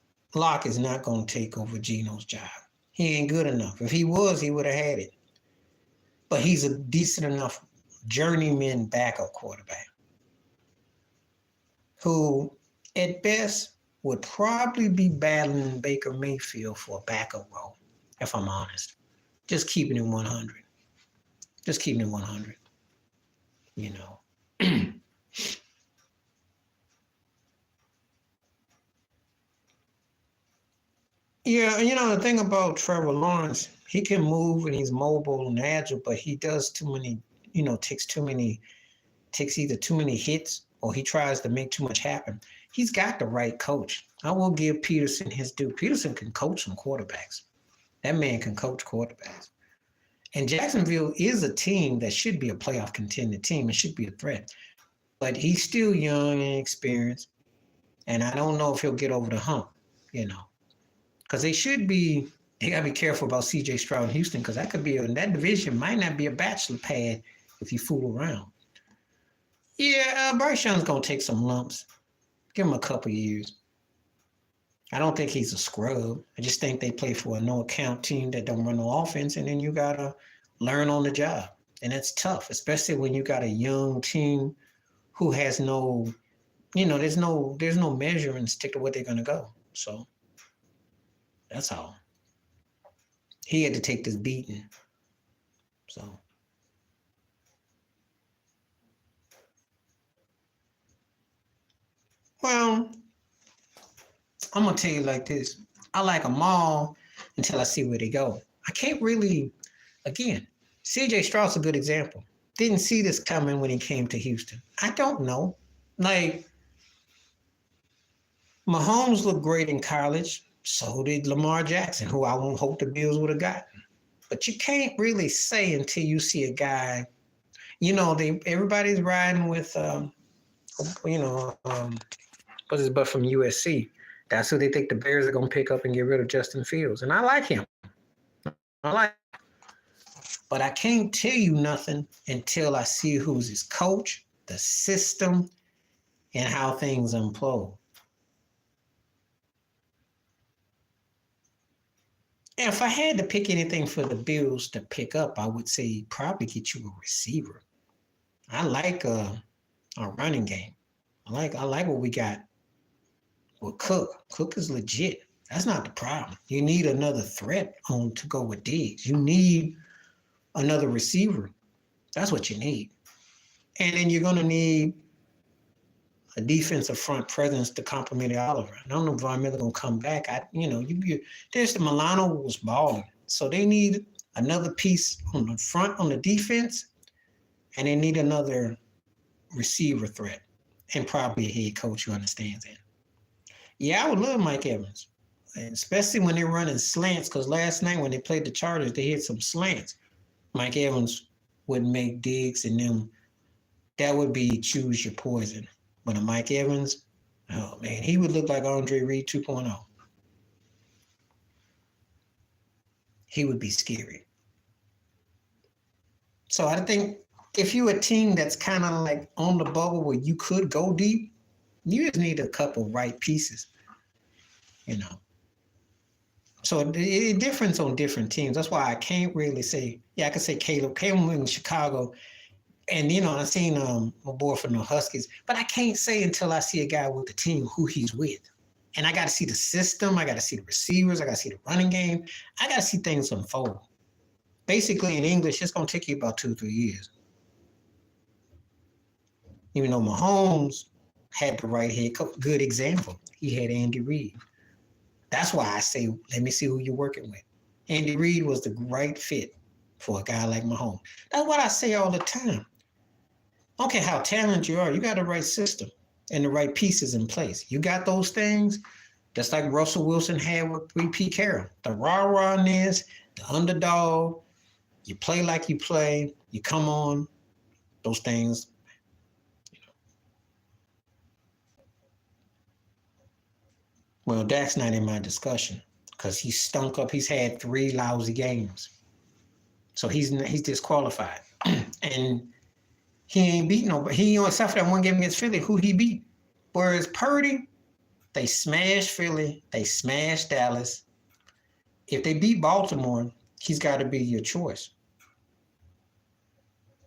is not going to take over Geno's job. He ain't good enough. If he was, he would have had it. But he's a decent enough journeyman backup quarterback who, at best, would probably be battling Baker Mayfield for a backup role, if I'm honest. Just keeping it 100. Just keeping it 100. You know. Yeah, you know, the thing about Trevor Lawrence, he can move and he's mobile and agile, but he does too many, takes either too many hits or he tries to make too much happen. He's got the right coach. I will give Peterson his due. Peterson can coach some quarterbacks. That man can coach quarterbacks. And Jacksonville is a team that should be a playoff contender team. It should be a threat. But he's still young and inexperienced. And I don't know if he'll get over the hump, Because they got to be careful about C.J. Stroud in Houston because that division might not be a bachelor pad if you fool around. Yeah, Bryce Young's going to take some lumps. Give him a couple years. I don't think he's a scrub. I just think they play for a no-account team that don't run no offense, and then you got to learn on the job. And that's tough, especially when you got a young team who has no, there's no measuring stick to what they're going to go. So that's all. He had to take this beating. So. Well, I'm going to tell you like this. I like them all until I see where they go. I can't really, again, C.J. Stroud's a good example. Didn't see this coming when he came to Houston. I don't know. Like, Mahomes looked great in college. So did Lamar Jackson, who I won't hope the Bills would have gotten. But you can't really say until you see a guy, everybody's riding with, what's his butt from USC. That's who they think the Bears are going to pick up and get rid of Justin Fields. And I like him. But I can't tell you nothing until I see who's his coach, the system, and how things implode. If I had to pick anything for the Bills to pick up, I would say probably get you a receiver. I like a running game. I like what we got with Cook. Cook is legit. That's not the problem. You need another threat to go with Diggs. You need another receiver. That's what you need. And then you're going to need a defensive front presence to complement Oliver. I don't know if Von Miller going to come back. There's the Milano was balling. So they need another piece on the front on the defense, and they need another receiver threat, and probably a head coach who understands that. Yeah, I would love Mike Evans, especially when they're running slants, because last night when they played the Chargers, they hit some slants. Mike Evans would make Diggs and them. That would be choose your poison. But a Mike Evans, oh man, he would look like Andre Reed 2.0. He would be scary. So I think if you're a team that's kind of like on the bubble where you could go deep, you just need a couple right pieces, So it differs on different teams. That's why I can't really say, I could say Caleb in Chicago, and, I've seen my boy from the Huskies, but I can't say until I see a guy with the team who he's with. And I got to see the system. I got to see the receivers. I got to see the running game. I got to see things unfold. Basically, in English, it's going to take you about 2 or 3 years. Even though Mahomes had the right head coach, good example. He had Andy Reid. That's why I say, let me see who you're working with. Andy Reid was the right fit for a guy like Mahomes. That's what I say all the time. I don't care how talented you are, you got the right system. and the right pieces in place. You got those things, just like Russell Wilson had with Pete Carroll. The rah-rahness, the underdog, you play like you play, you come on, those things. Well, Dak's not in my discussion because he's stunk up. He's had 3 lousy games. So he's disqualified. And he ain't beat nobody. He only except for that one game against Philly, who he beat. Whereas Purdy, they smashed Philly, they smashed Dallas. If they beat Baltimore, he's got to be your choice.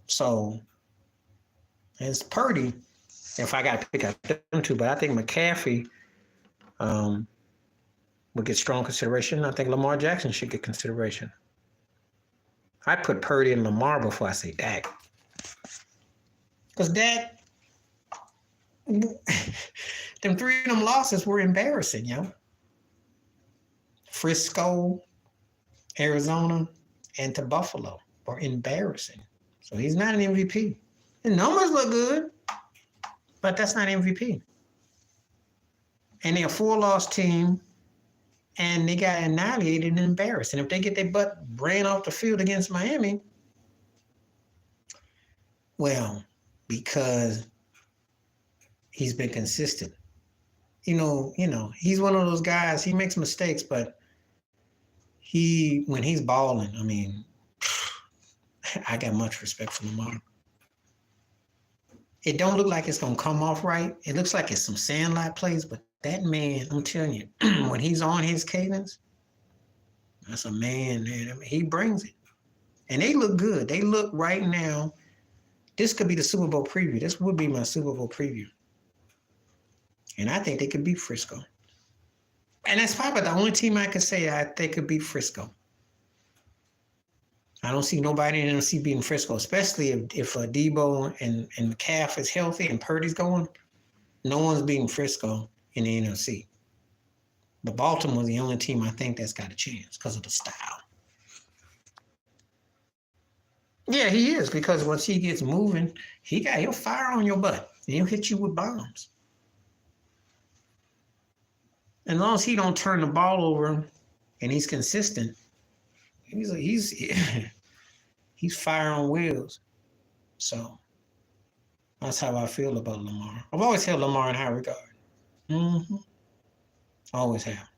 So, it's Purdy, if I got to pick out them two, but I think McCaffrey would get strong consideration. I think Lamar Jackson should get consideration. I put Purdy and Lamar before I say Dak. Because Dak, them 3 of them losses were embarrassing, yo. Frisco, Arizona, and to Buffalo were embarrassing. So he's not an MVP. The numbers look good, but that's not MVP. And they're a 4-loss team, and they got annihilated and embarrassed. And if they get their butt ran off the field against Miami, well, because he's been consistent. You know, he's one of those guys, he makes mistakes, but when he's balling, I mean, I got much respect for Lamar. It don't look like it's going to come off right. It looks like it's some sandlot plays, but that man, I'm telling you, when he's on his cadence, that's a man, man. I mean, he brings it. And they look good. They look right now. This could be the Super Bowl preview. This would be my Super Bowl preview. And I think they could beat Frisco. And that's probably the only team I could say I think could beat Frisco. I don't see nobody in the NFC beating Frisco, especially if Debo and McCaffrey is healthy and Purdy's going. No one's beating Frisco in the NFC. But Baltimore's the only team I think that's got a chance because of the style. Yeah, he is, because once he gets moving, he'll fire on your butt and he'll hit you with bombs. As long as he don't turn the ball over and he's consistent, he's fire on wheels. So that's how I feel about Lamar. I've always held Lamar in high regard. Always have.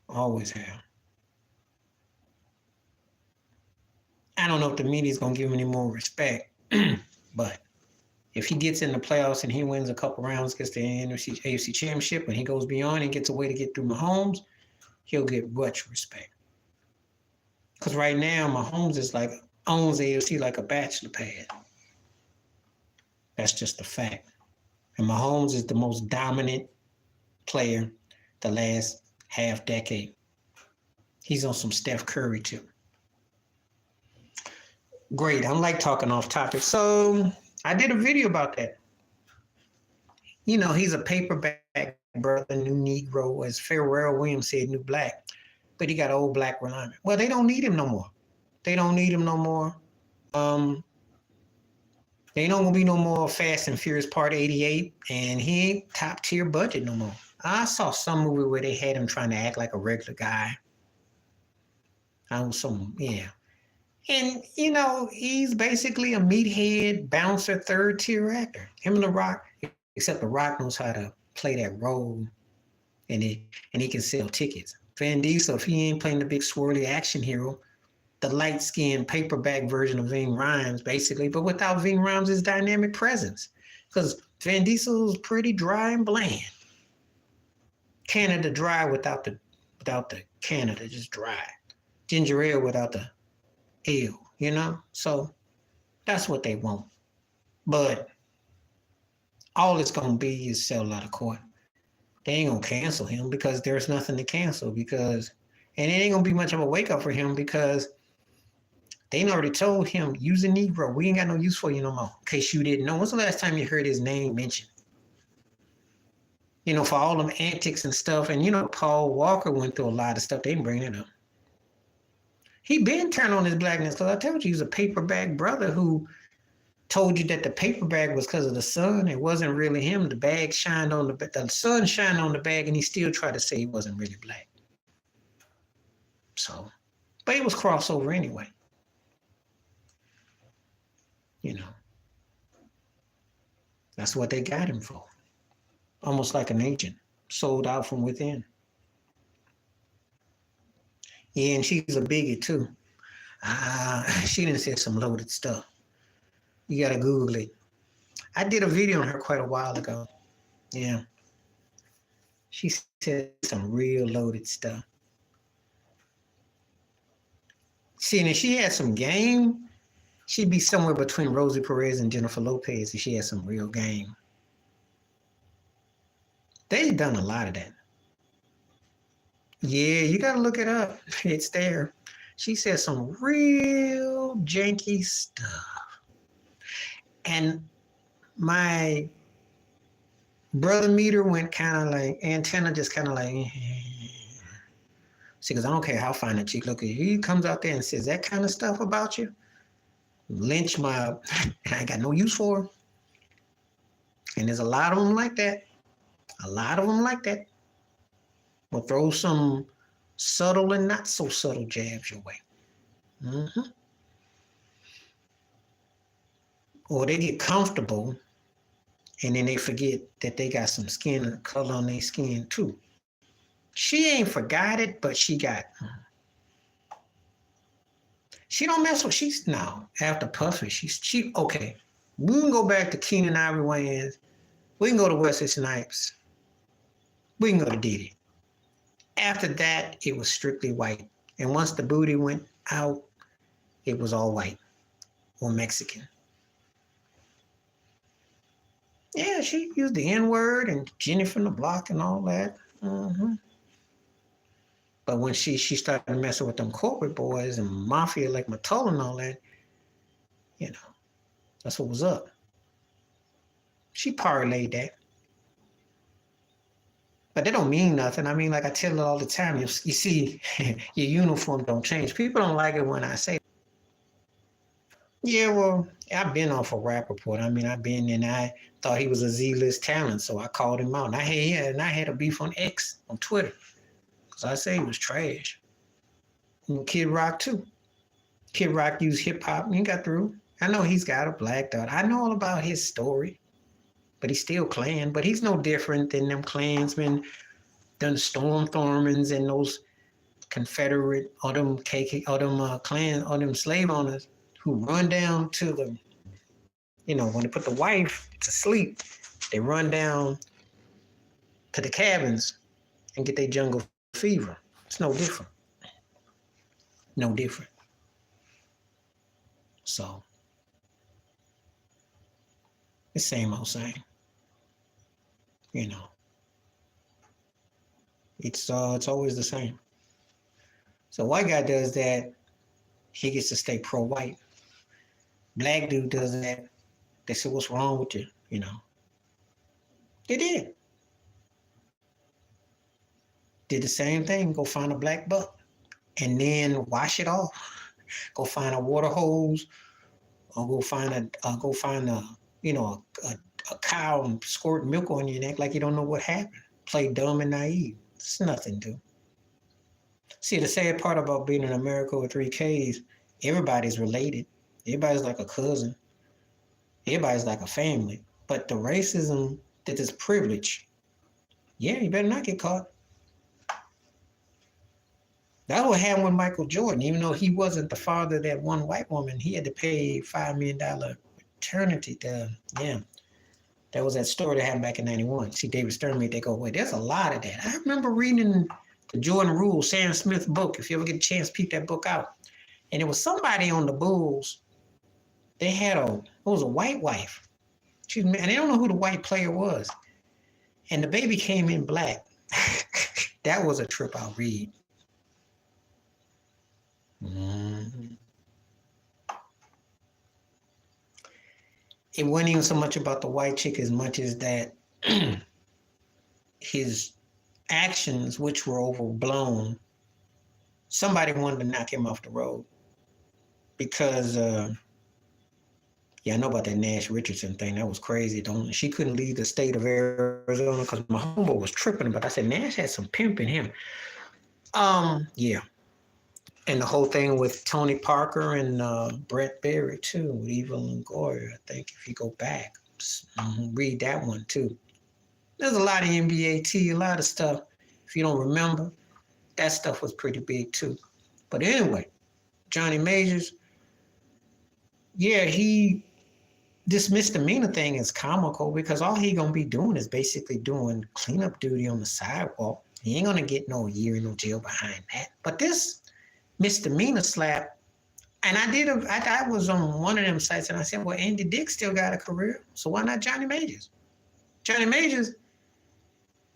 Always have. I don't know if the media's going to give him any more respect, but if he gets in the playoffs and he wins a couple rounds, gets the AFC Championship, and he goes beyond and gets a way to get through Mahomes, he'll get much respect. Because right now, Mahomes owns AFC like a bachelor pad. That's just a fact. And Mahomes is the most dominant player the last half decade. He's on some Steph Curry too. Great. I like talking off topic. So I did a video about that. You know, he's a paperback brother, new Negro, as Pharrell Williams said, new black. But he got old black alignment. Well, they don't need him no more. They don't need him no more. They ain't gonna be no more Fast and Furious Part 88, and he ain't top tier budget no more. I saw some movie where they had him trying to act like a regular guy. Yeah. And, you know, he's basically a meathead, bouncer, third tier actor. Him and The Rock, except The Rock knows how to play that role, and he can sell tickets. Van Diesel, if he ain't playing the big swirly action hero, the light-skinned paperback version of Ving Rhames, basically, but without Ving Rhames' dynamic presence. Because Van Diesel's pretty dry and bland. Canada dry without the Canada, just dry. Ginger ale without the ale, you know? So that's what they want. But all it's going to be is sell out of court. They ain't going to cancel him because there's nothing to cancel, and it ain't going to be much of a wake-up for him because they already told him, use a Negro. We ain't got no use for you no more. In case you didn't know. When's the last time you heard his name mentioned? You know, for all them antics and stuff. And, you know, Paul Walker went through a lot of stuff. They didn't bring it up. He been turned on his blackness because I told you he's a paperback brother who told you that the paper bag was because of the sun. It wasn't really him. The bag shined on the sun shined on the bag, and he still tried to say he wasn't really black. So, but it was crossover anyway. You know, that's what they got him for. Almost like an agent, sold out from within. Yeah, and she's a bigot too. She done said some loaded stuff. You gotta Google it. I did a video on her quite a while ago. Yeah. She said some real loaded stuff. See, and if she had some game, she'd be somewhere between Rosie Perez and Jennifer Lopez if she had some real game. They've done a lot of that. Yeah, you gotta look it up. It's there. She said some real janky stuff. And my brother meter went kind of like, antenna just kind of like, see, because I don't care how fine a chick look at you. He comes out there and says that kind of stuff about you, lynch mob, and I got no use for her. And there's a lot of them like that. A lot of them like that. Will throw some subtle and not so subtle jabs your way. Mm-hmm. Or they get comfortable and then they forget that they got some skin color on their skin too. She ain't forgot it, but she got. She don't mess with. She's no after Puffy. She okay. We can go back to Keenan Ivory Wayans. We can go to Wesley Snipes. We can go to Diddy. After that, it was strictly white. And once the booty went out, it was all white or Mexican. Yeah, she used the N-word and Jenny from the Block and all that. Mm-hmm. But when she started messing with them corporate boys and mafia like Matola and all that, you know, that's what was up. She parlayed that. But that don't mean nothing. I mean, like I tell her all the time, you see, your uniform don't change. People don't like it when I say, yeah, well, I've been off a rap report. I mean, I've been and I thought he was a Z-list talent, so I called him out. And I had a beef on X, on Twitter, because I say he was trash. And Kid Rock, too. Kid Rock used hip-hop, and he got through. I know he's got a black dot. I know all about his story, but he's still Klan. But he's no different than them Klansmen, them Storm Thurmans, and those Confederate, or them KK, or them Klan, or them slave owners who run down to the, you know, when they put the wife to sleep, they run down to the cabins and get their jungle fever. It's no different. No different. So, the same old same. You know. It's always the same. So white guy does that, he gets to stay pro-white. Black dude does that, they say, what's wrong with you? You know. They did. Did the same thing, go find a black buck and then wash it off. Go find a water hose, or go find a you know, a cow and squirt milk on your neck like you don't know what happened. Play dumb and naive. It's nothing to. See, the sad part about being in America with 3Ks, everybody's related. Everybody's like a cousin. Everybody's like a family. But the racism that is privilege, yeah, you better not get caught. That's what happened with Michael Jordan. Even though he wasn't the father of that one white woman, he had to pay $5 million eternity to, yeah. That was that story that happened back in 91. See, David Stern made that go away. There's a lot of that. I remember reading the Jordan Rules, Sam Smith book. If you ever get a chance, peep that book out. And it was somebody on the Bulls. They had it was a white wife. And they don't know who the white player was. And the baby came in black. That was a trip I'll read. Mm-hmm. It wasn't even so much about the white chick as much as that his actions, which were overblown, somebody wanted to knock him off the road because, Yeah, I know about that Nash Richardson thing. That was crazy. Don't She couldn't leave the state of Arizona because my homeboy was tripping. But I said Nash had some pimp in him. Yeah, and the whole thing with Tony Parker and Brett Berry too, with Eva Longoria. I think if you go back, read that one too. There's a lot of NBA, a lot of stuff. If you don't remember, that stuff was pretty big too. But anyway, Johnny Majors, yeah, this misdemeanor thing is comical because all he gonna be doing is basically doing cleanup duty on the sidewalk. He ain't gonna get no year in no jail behind that. But this misdemeanor slap, and I was on one of them sites and I said, well, Andy Dick still got a career, so why not Johnny Majors? Johnny Majors,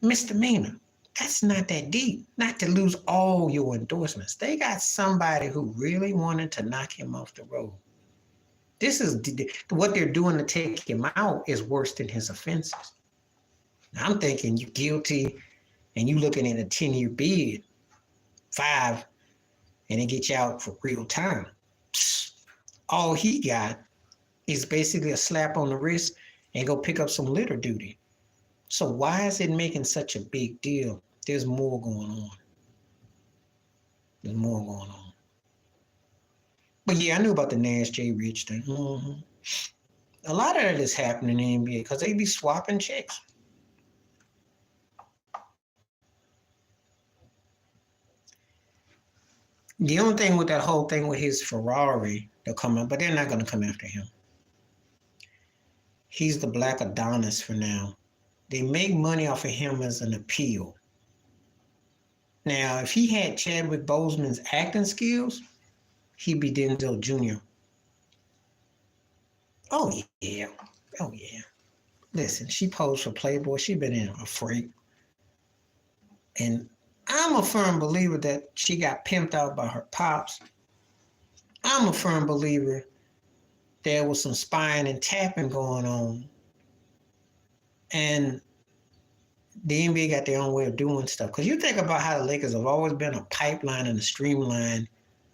misdemeanor. That's not that deep, not to lose all your endorsements. They got somebody who really wanted to knock him off the road. This is what they're doing to take him out is worse than his offenses. Now, I'm thinking you're guilty and you looking at a 10-year bid, 5, and they get you out for real time. All he got is basically a slap on the wrist and go pick up some litter duty. So why is it making such a big deal? There's more going on. There's more going on. But yeah, I knew about the Nash J. Rich thing. A lot of that is happening in the NBA because they be swapping checks. The only thing with that whole thing with his Ferrari, they'll come up, but they're not going to come after him. He's the Black Adonis for now. They make money off of him as an appeal. Now, if he had Chadwick Boseman's acting skills, he'd be Denzel Jr. Oh, yeah. Oh, yeah. Listen, she posed for Playboy. She been in a freak. And I'm a firm believer that she got pimped out by her pops. I'm a firm believer there was some spying and tapping going on. And the NBA got their own way of doing stuff. Because you think about how the Lakers have always been a pipeline and a streamline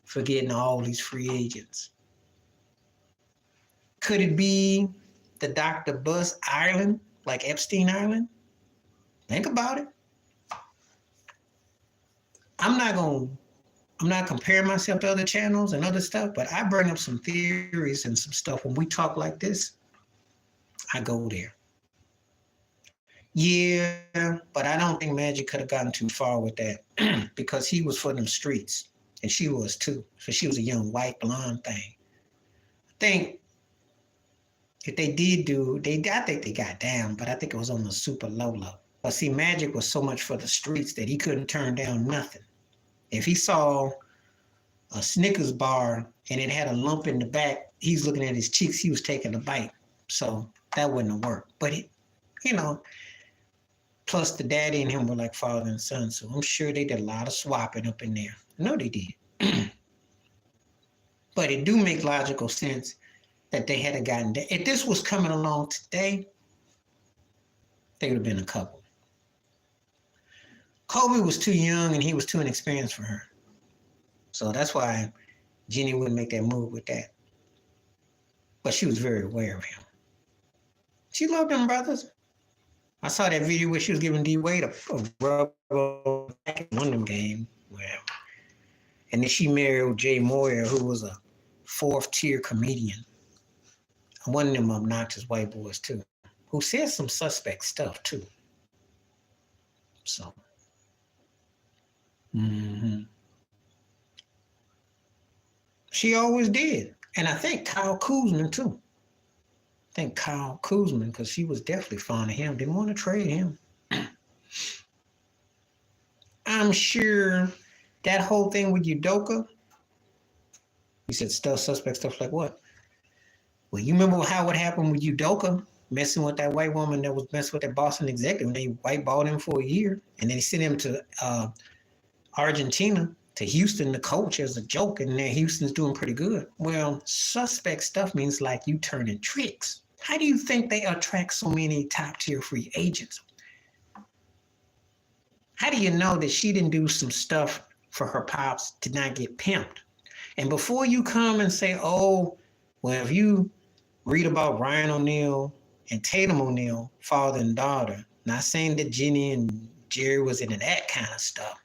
for getting all these free agents. Could it be the Dr. Bus Island, like Epstein Island? Think about it. I'm not comparing myself to other channels and other stuff, but I bring up some theories and some stuff. When we talk like this, I go there. Yeah, but I don't think Magic could have gotten too far with that because he was for them streets and she was too. So she was a young white blonde thing. I think if they did I think they got down, but I think it was on the super low. But see, Magic was so much for the streets that he couldn't turn down nothing. If he saw a Snickers bar and it had a lump in the back, he's looking at his cheeks, he was taking a bite. So that wouldn't have worked. But, plus the daddy and him were like father and son. So I'm sure they did a lot of swapping up in there. I know they did. But it do make logical sense that they had gotten there. If this was coming along today, they would have been a couple. Kobe was too young and he was too inexperienced for her. So that's why Jenny wouldn't make that move with that. But she was very aware of him. She loved them brothers. I saw that video where she was giving D Wade a rub back in one of them games. Well, and then she married Jay Moyer, who was a 4th-tier comedian. One of them obnoxious white boys too, who said some suspect stuff too. So. She always did. And I think Kyle Kuzma too. Because she was definitely fond of him, didn't want to trade him. I'm sure that whole thing with Udoka, you said suspect stuff like what? Well, you remember how it happened with Udoka messing with that white woman that was messing with that Boston executive. They whiteballed him for a year, and then they sent him to Argentina, to Houston, the coach, as a joke, and then Houston's doing pretty good. Well, suspect stuff means like you turning tricks. How do you think they attract so many top-tier free agents? How do you know that she didn't do some stuff for her pops to not get pimped? And before you come and say, oh, well, if you read about Ryan O'Neal and Tatum O'Neal, father and daughter. Not saying that Jenny and Jerry was into that kind of stuff,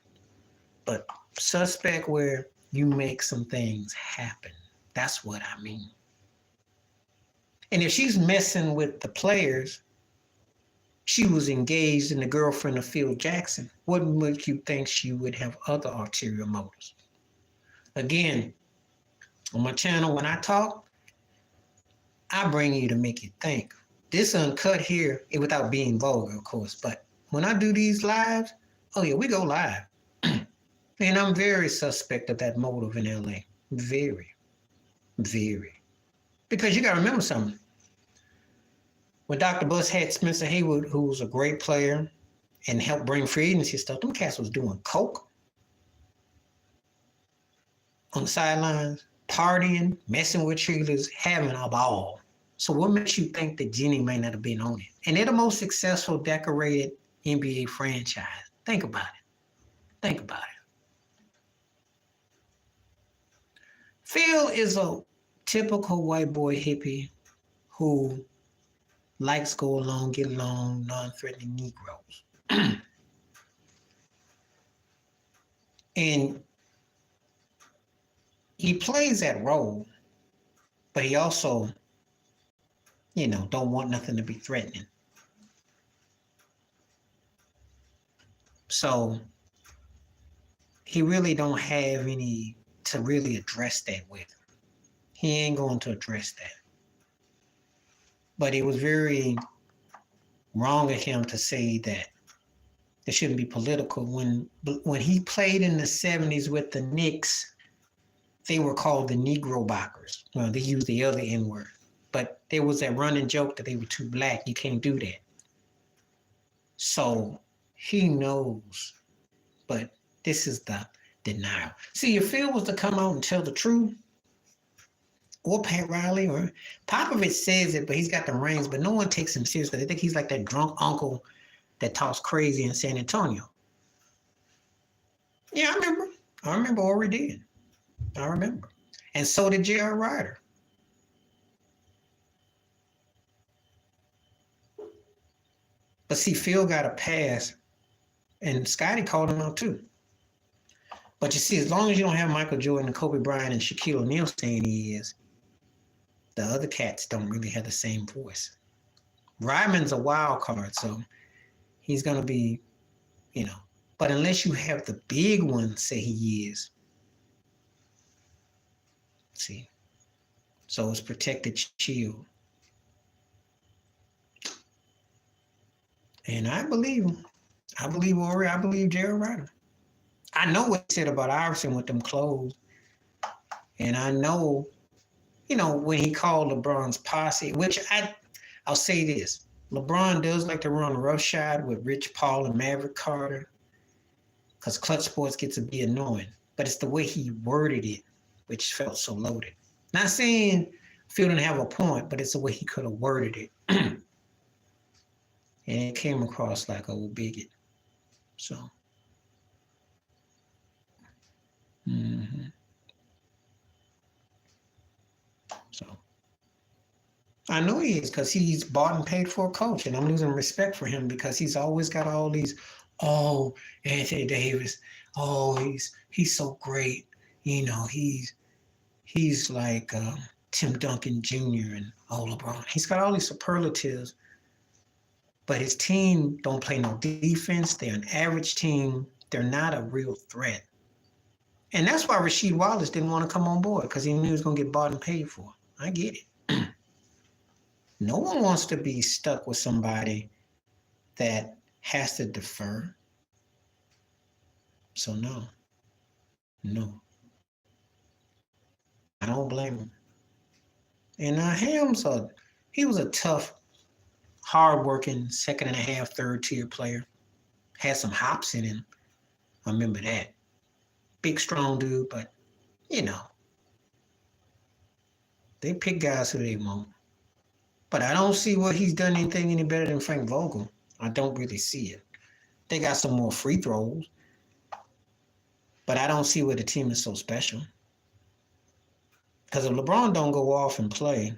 but suspect where you make some things happen. That's what I mean. And if she's messing with the players, she was engaged in the girlfriend of Phil Jackson, what would make you think she would have other ulterior motives? Again, on my channel, when I talk, I bring you to make you think. This uncut here, without being vulgar, of course, but when I do these lives, oh yeah, we go live. And I'm very suspect of that motive in LA. Very, very. Because you got to remember something. When Dr. Buss had Spencer Haywood, who was a great player and helped bring free agency stuff, them cats was doing coke on the sidelines, partying, messing with cheerleaders, having a ball. So what makes you think that Jenny may not have been on it? And they're the most successful, decorated NBA franchise. Think about it. Think about it. Phil is a typical white boy hippie who likes go along, get along, non-threatening Negroes. And he plays that role, but he also, don't want nothing to be threatening. So he really don't have any to really address that with. He ain't going to address that. But it was very wrong of him to say that it shouldn't be political. When he played in the 70s with the Knicks, they were called the Negro Bockers. Well, they used the other N-word. But there was that running joke that they were too black. You can't do that. So he knows. But this is the denial. See, if Phil was to come out and tell the truth, or Pat Riley, or Popovich says it, but he's got the reins, but no one takes him seriously. They think he's like that drunk uncle that talks crazy in San Antonio. Yeah, I remember Ori did. I remember. And so did J.R. Ryder. But see, Phil got a pass, and Scotty called him out too. But you see, as long as you don't have Michael Jordan and Kobe Bryant and Shaquille O'Neal saying he is, the other cats don't really have the same voice. Ryman's a wild card, so he's going to be, But unless you have the big one say he is, see, so it's protected shield. And I believe him. I believe Ori. I believe Jared Ryder. I know what he said about Iverson with them clothes. And I know, when he called LeBron's posse, which I'll say this. LeBron does like to run roughshod with Rich Paul and Maverick Carter because clutch sports gets to be annoying. But it's the way he worded it, which felt so loaded. Not saying Phil didn't have a point, but it's the way he could have worded it. And it came across like a old bigot. So. Mm-hmm. So I know he is because he's bought and paid for a coach, and I'm losing respect for him because he's always got all these, Anthony Davis, he's so great, he's like Tim Duncan Jr. and LeBron. He's got all these superlatives, but his team don't play no defense. They're an average team. They're not a real threat. And that's why Rasheed Wallace didn't want to come on board because he knew he was going to get bought and paid for. I get it. No one wants to be stuck with somebody that has to defer. So no. I don't blame him. And he was a tough, hard-working second and a half, third-tier player. Had some hops in him. I remember that. Big, strong dude, but, they pick guys who they want. But I don't see where he's done anything any better than Frank Vogel. I don't really see it. They got some more free throws, but I don't see where the team is so special. Because if LeBron don't go off and play,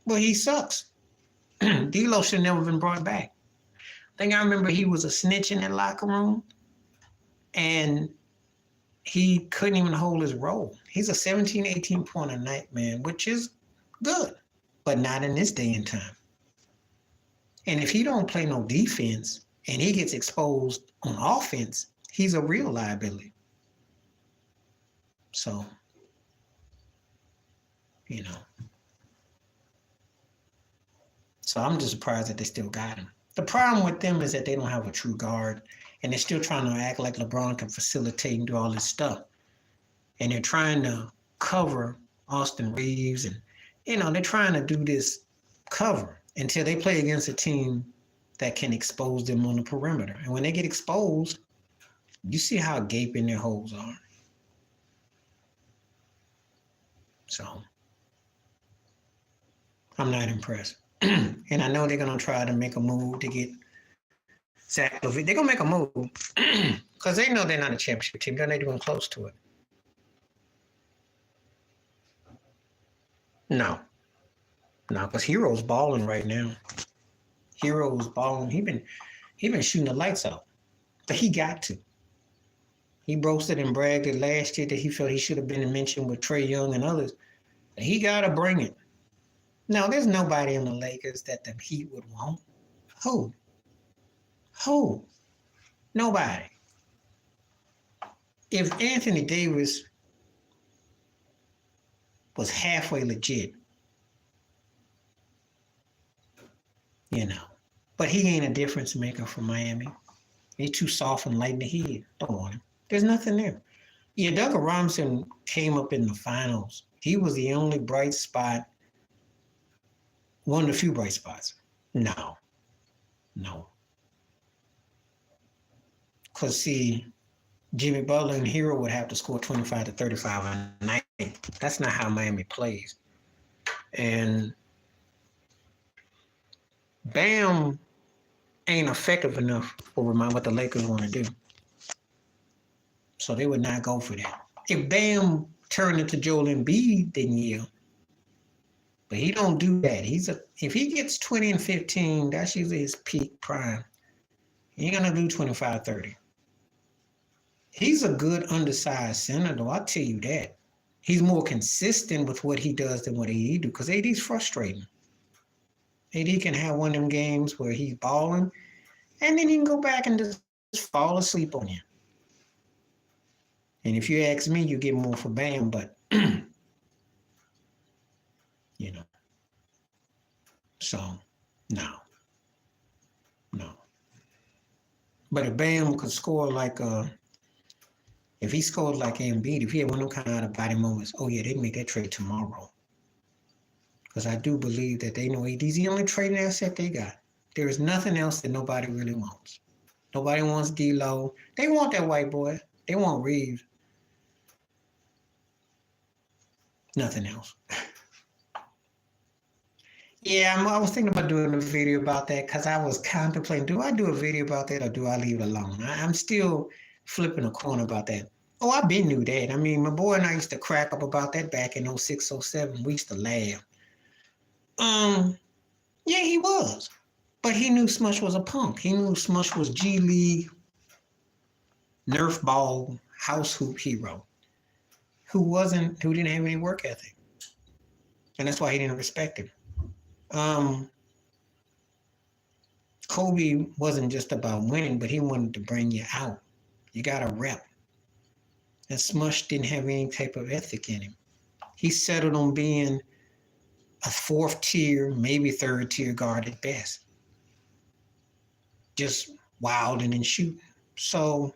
Well, he sucks. D'Lo should never been brought back. I think I remember he was a snitch in that locker room, and he couldn't even hold his role. He's a 17, 18 point a night man, which is good, but not in this day and time. And if he don't play no defense and he gets exposed on offense, he's a real liability. So, you know. So I'm just surprised that they still got him. The problem with them is that they don't have a true guard, and they're still trying to act like LeBron can facilitate and do all this stuff. And they're trying to cover Austin Reeves, and they're trying to do this cover until they play against a team that can expose them on the perimeter. And when they get exposed, you see how gaping their holes are. So I'm not impressed. And I know they're going to try to make a move to get Zach LaVine. They're going to make a move because they know they're not a championship team. They're not even close to it. No, because Hero's balling right now. Hero's balling. He been shooting the lights out, but he got to. He boasted and bragged it last year that he felt he should have been mentioned with Trae Young and others. He got to bring it. Now, there's nobody on the Lakers that the Heat would want. Who? Nobody. If Anthony Davis was halfway legit, but he ain't a difference maker for Miami. He's too soft and light in the head. Don't want him. There's nothing there. Yeah, Doug Robinson came up in the finals. He was the only bright spot, one of the few bright spots. No. Because, see, Jimmy Butler and Hero would have to score 25 to 35 a night. That's not how Miami plays. And Bam ain't effective enough for what the Lakers want to do. So they would not go for that. If Bam turned into Joel Embiid, then yeah. But he don't do that. If he gets 20 and 15, that's usually his peak prime. He ain't gonna do 25, 30. He's a good undersized center, though. I'll tell you that. He's more consistent with what he does than what AD do, because AD's frustrating. AD can have one of them games where he's balling, and then he can go back and just fall asleep on you. And if you ask me, you get more for Bam, but So, no. But if Bam could score like if he scored like Embiid, if he had one of them kind of out-of-body moments, oh yeah, they'd make that trade tomorrow. Because I do believe that they know AD's the only trading asset they got. There is nothing else that nobody really wants. Nobody wants D'Lo. They want that white boy. They want Reeves. Nothing else. Yeah, I was thinking about doing a video about that because I was contemplating, do I do a video about that or do I leave it alone? I'm still flipping a corner about that. Oh, I been knew that. I mean, my boy and I used to crack up about that back in 06, 07. We used to laugh. Yeah, he was. But he knew Smush was a punk. He knew Smush was G League, Nerf ball, house hoop hero who didn't have any work ethic. And that's why he didn't respect him. Kobe wasn't just about winning, but he wanted to bring you out. You got to rep. And Smush didn't have any type of ethic in him. He settled on being a fourth tier, maybe third tier guard at best. Just wilding and shooting. So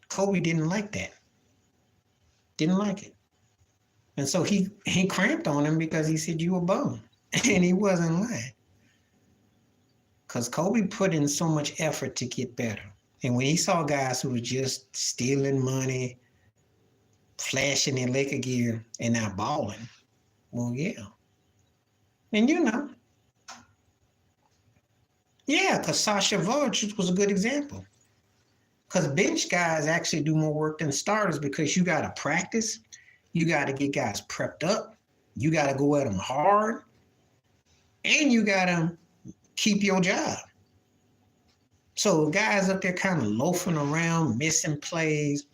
Kobe didn't like that. Didn't like it. And so he cramped on him because he said, you a bum. And he wasn't lying. Because Kobe put in so much effort to get better. And when he saw guys who were just stealing money, flashing their Laker gear, and not balling, well, yeah. And yeah, because Sasha Vujic was a good example. Because bench guys actually do more work than starters because you got to practice. You got to get guys prepped up. You got to go at them hard, and you got to keep your job. So guys up there kind of loafing around, missing plays,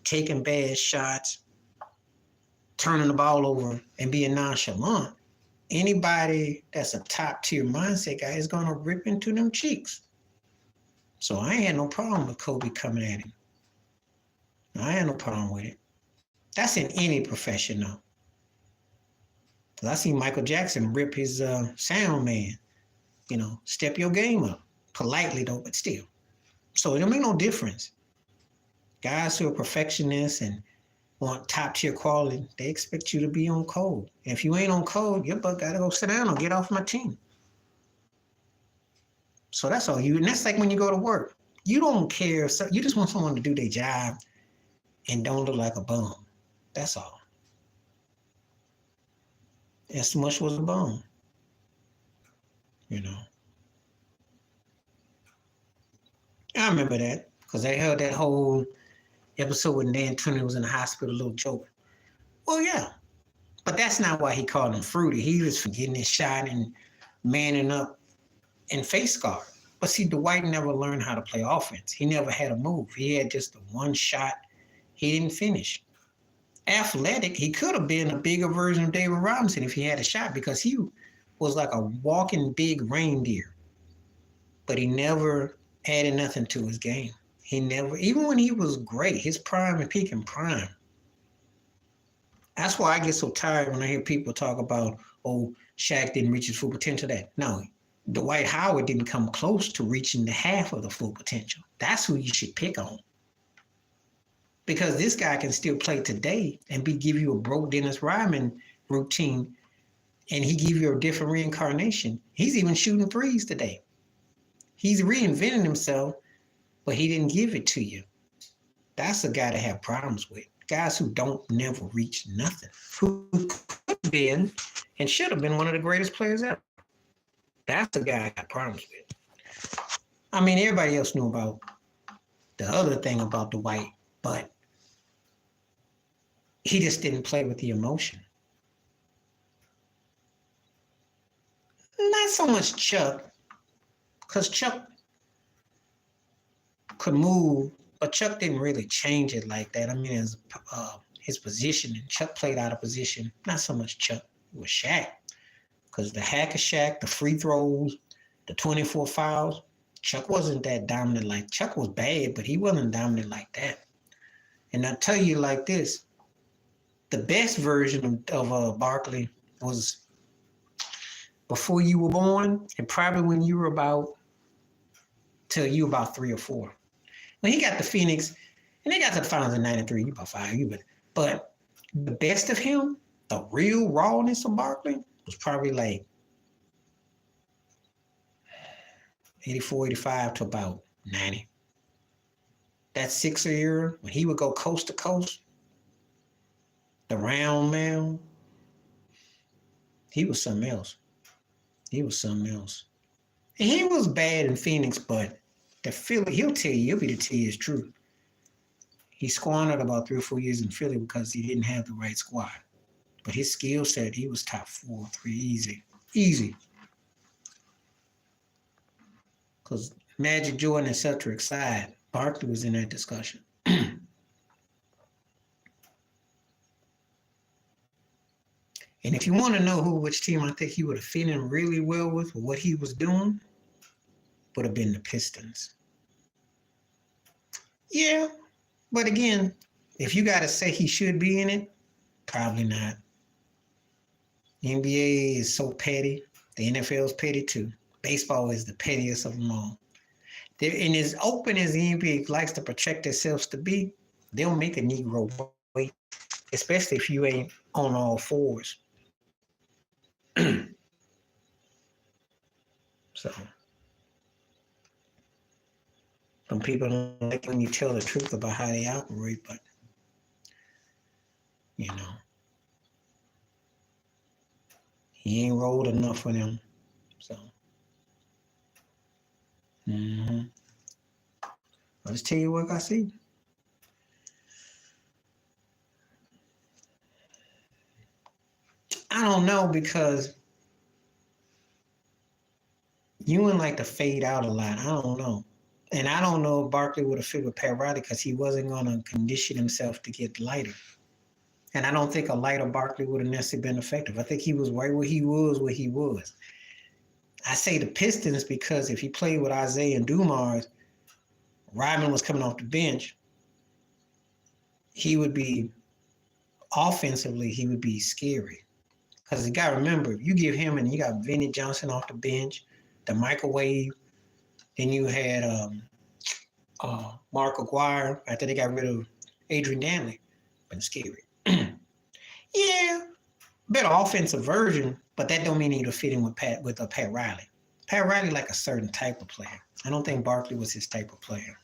taking bad shots, turning the ball over, and being nonchalant. Anybody that's a top tier mindset guy is going to rip into them cheeks. So I ain't had no problem with Kobe coming at him. I had no problem with it. That's in any profession, though. Because I seen Michael Jackson rip his sound man. You know, step your game up. Politely, though, but still. So it don't make no difference. Guys who are perfectionists and want top tier quality, they expect you to be on code. And if you ain't on code, your butt got to go sit down or get off my team. So that's all you, and that's like when you go to work. You don't care. You just want someone to do their job and don't look like a bum. That's all. As much was a bum. You know. I remember that because they held that whole episode when Dan Tunney was in the hospital, a little joke. Well, yeah. But that's not why he called him fruity. He was for getting his shot and manning up and face guard. But see, Dwight never learned how to play offense. He never had a move. He had just the one shot. He didn't finish. Athletic, he could have been a bigger version of David Robinson if he had a shot because he was like a walking big reindeer. But he never added nothing to his game. He never, even when he was great, his prime and peak in prime. That's why I get so tired when I hear people talk about, oh, Shaq didn't reach his full potential. No, Dwight Howard didn't come close to reaching the half of the full potential. That's who you should pick on. Because this guy can still play today and give you a broke Dennis Rodman routine, and he give you a different reincarnation. He's even shooting threes today. He's reinventing himself, but he didn't give it to you. That's a guy to have problems with. Guys who don't never reach nothing, who could have been and should have been one of the greatest players ever. That's the guy I got problems with. I mean, everybody else knew about the other thing about Dwight, but he just didn't play with the emotion. Not so much Chuck, because Chuck could move, but Chuck didn't really change it like that. I mean, his position, and Chuck played out of position. Not so much Chuck, it was Shaq. Because the hack of Shaq, the free throws, the 24 fouls, Chuck wasn't that dominant. Like, Chuck was bad, but he wasn't dominant like that. And I'll tell you like this, the best version of Barkley was before you were born, and probably when you were about 3 or 4. When he got the Phoenix, and they got to the finals in 93, you about 5, but the best of him, the real rawness of Barkley, was probably like 84, 85 to about 90. That Sixer era, when he would go coast to coast, the round man, he was something else. He was something else. And he was bad in Phoenix, but the Philly, he'll be to tell you his truth. He squandered about 3 or 4 years in Philly because he didn't have the right squad. But his skill set, he was top 4 or 3 easy. Easy. Because Magic, Jordan, and Celtic aside, Barkley was in that discussion. And if you want to know which team I think he would have fit in really well with, or what he was doing, would have been the Pistons. Yeah, but again, if you got to say he should be in it, probably not. The NBA is so petty. The NFL is petty too. Baseball is the pettiest of them all. And as open as the NBA likes to protect themselves to be, they'll make a Negro wait, especially if you ain't on all fours. So, some people don't like when you tell the truth about how they operate, but, you know, he ain't rolled enough for them. So, I'll just tell you what I see. I don't know because Ewan like to fade out a lot. I don't know. And I don't know if Barkley would have fit with Pat Riley because he wasn't going to condition himself to get lighter. And I don't think a lighter Barkley would have necessarily been effective. I think he was right where he was. I say the Pistons because if he played with Isaiah and Dumars, Rodman was coming off the bench, he would be, offensively, he would be scary. Because you got to remember, if you give him and you got Vinnie Johnson off the bench, the microwave, then you had Mark Aguirre after they got rid of Adrian Danley. Been scary. Yeah, better offensive version, but that don't mean he'd fit in with Pat Riley. Pat Riley like a certain type of player. I don't think Barkley was his type of player.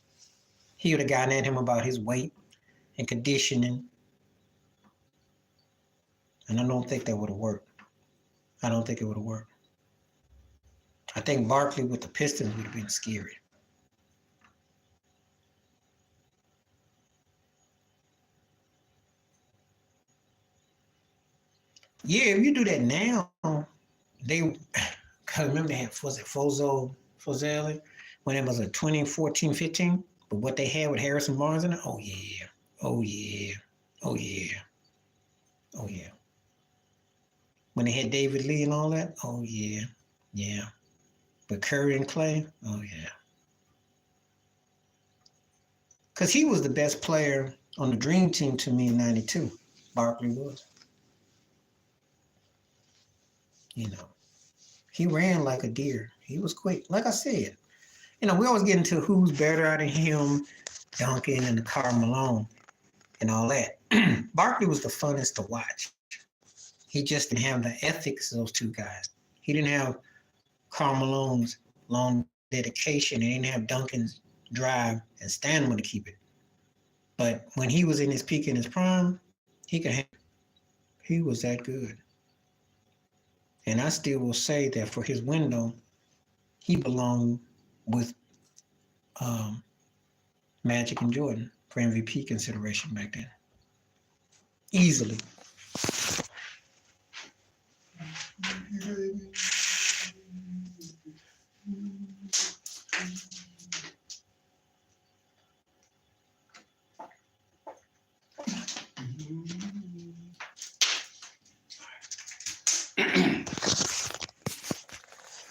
He would have gotten at him about his weight and conditioning, and I don't think that would have worked. I don't think it would have worked. I think Barkley with the Pistons would have been scary. Yeah, if you do that now, they, cause remember they had, was it Fozelle, when it was a 2014-15, but what they had with Harrison Barnes in it, oh yeah, oh yeah, oh yeah, oh yeah. When they had David Lee and all that, oh yeah, yeah. But Curry and Clay, oh yeah. Because he was the best player on the Dream Team to me in '92. Barkley was. You know, he ran like a deer. He was quick. Like I said, you know, we always get into who's better out of him, Duncan and Karl Malone and all that. Barkley was the funnest to watch. He just didn't have the ethics of those two guys. He didn't have Karl Malone's long dedication. He didn't have Duncan's drive and stamina to keep it. But when he was in his peak in his prime, he was that good. And I still will say that for his window, he belonged with Magic and Jordan for MVP consideration back then. Easily.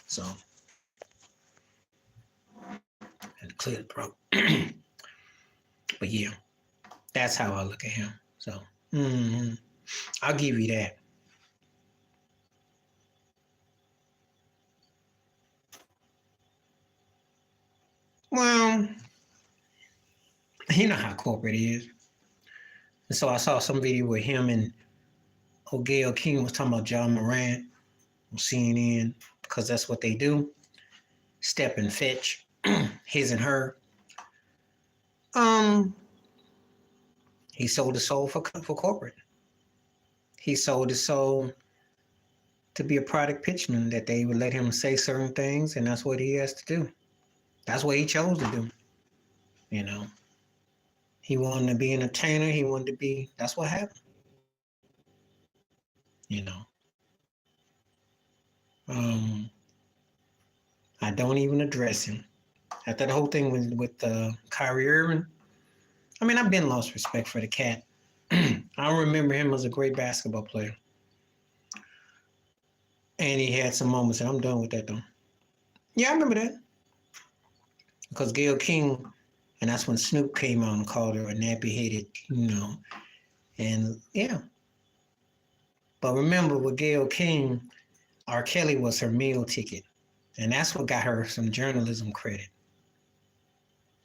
So, had to clear the throat. But yeah, that's how I look at him. So, I'll give you that. Well, you know how corporate is. And so I saw some video with him and Gayle King was talking about John Morant on CNN because that's what they do. Step and fetch, his and her. He sold his soul for corporate. He sold his soul to be a product pitchman, that they would let him say certain things, and that's what he has to do. That's what he chose to do. You know, he wanted to be an entertainer. He wanted to be. That's what happened. You know. I don't even address him. After the whole thing with Kyrie Irving, I mean, I've been lost respect for the cat. I remember him as a great basketball player. And he had some moments, and I'm done with that, though. Yeah, I remember that. Because Gayle King, and that's when Snoop came out and called her a nappy-headed, you know. And, yeah. But remember, with Gayle King, R. Kelly was her meal ticket. And that's what got her some journalism credit.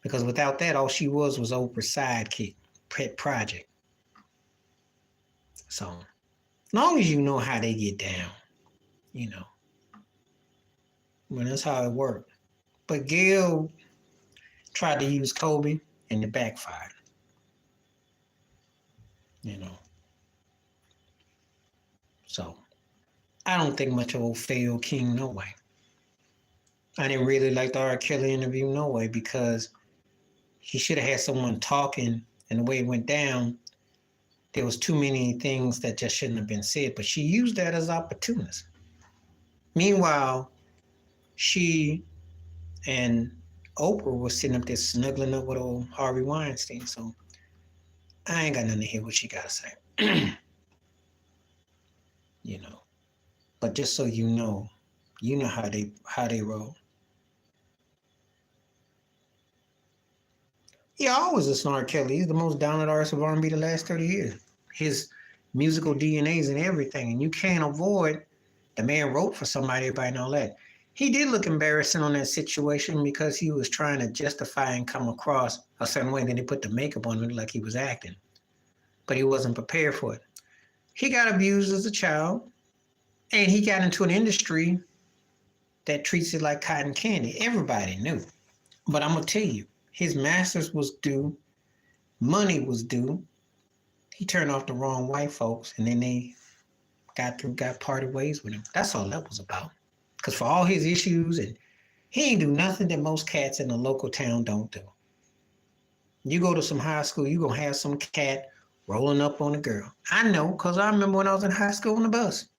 Because without that, all she was Oprah's sidekick, pet project. So, as long as you know how they get down, you know. Well, that's how it worked. But Gayle tried to use Kobe, and it backfired. You know. So, I don't think much of old Phil King, no way. I didn't really like the R. Kelly interview, no way, because he should have had someone talking, and the way it went down, there was too many things that just shouldn't have been said, but she used that as opportunist. Meanwhile, she and Oprah was sitting up there snuggling up with old Harvey Weinstein. So I ain't got nothing to hear what she got to say. You know, but just so you know how they roll. Yeah, I always listen to R. Kelly. He's the most dominant artist of R&B the last 30 years. His musical DNA's and everything, and you can't avoid the man wrote for somebody, everybody know that. He did look embarrassing on that situation because he was trying to justify and come across a certain way, and then they put the makeup on him like he was acting. But he wasn't prepared for it. He got abused as a child, and he got into an industry that treats it like cotton candy. Everybody knew. But I'm going to tell you, his masters was due, money was due. He turned off the wrong white folks, and then they got parted ways with him. That's all that was about. Because for all his issues, and he ain't do nothing that most cats in a local town don't do. You go to some high school, you gonna have some cat rolling up on a girl. I know, because I remember when I was in high school on the bus.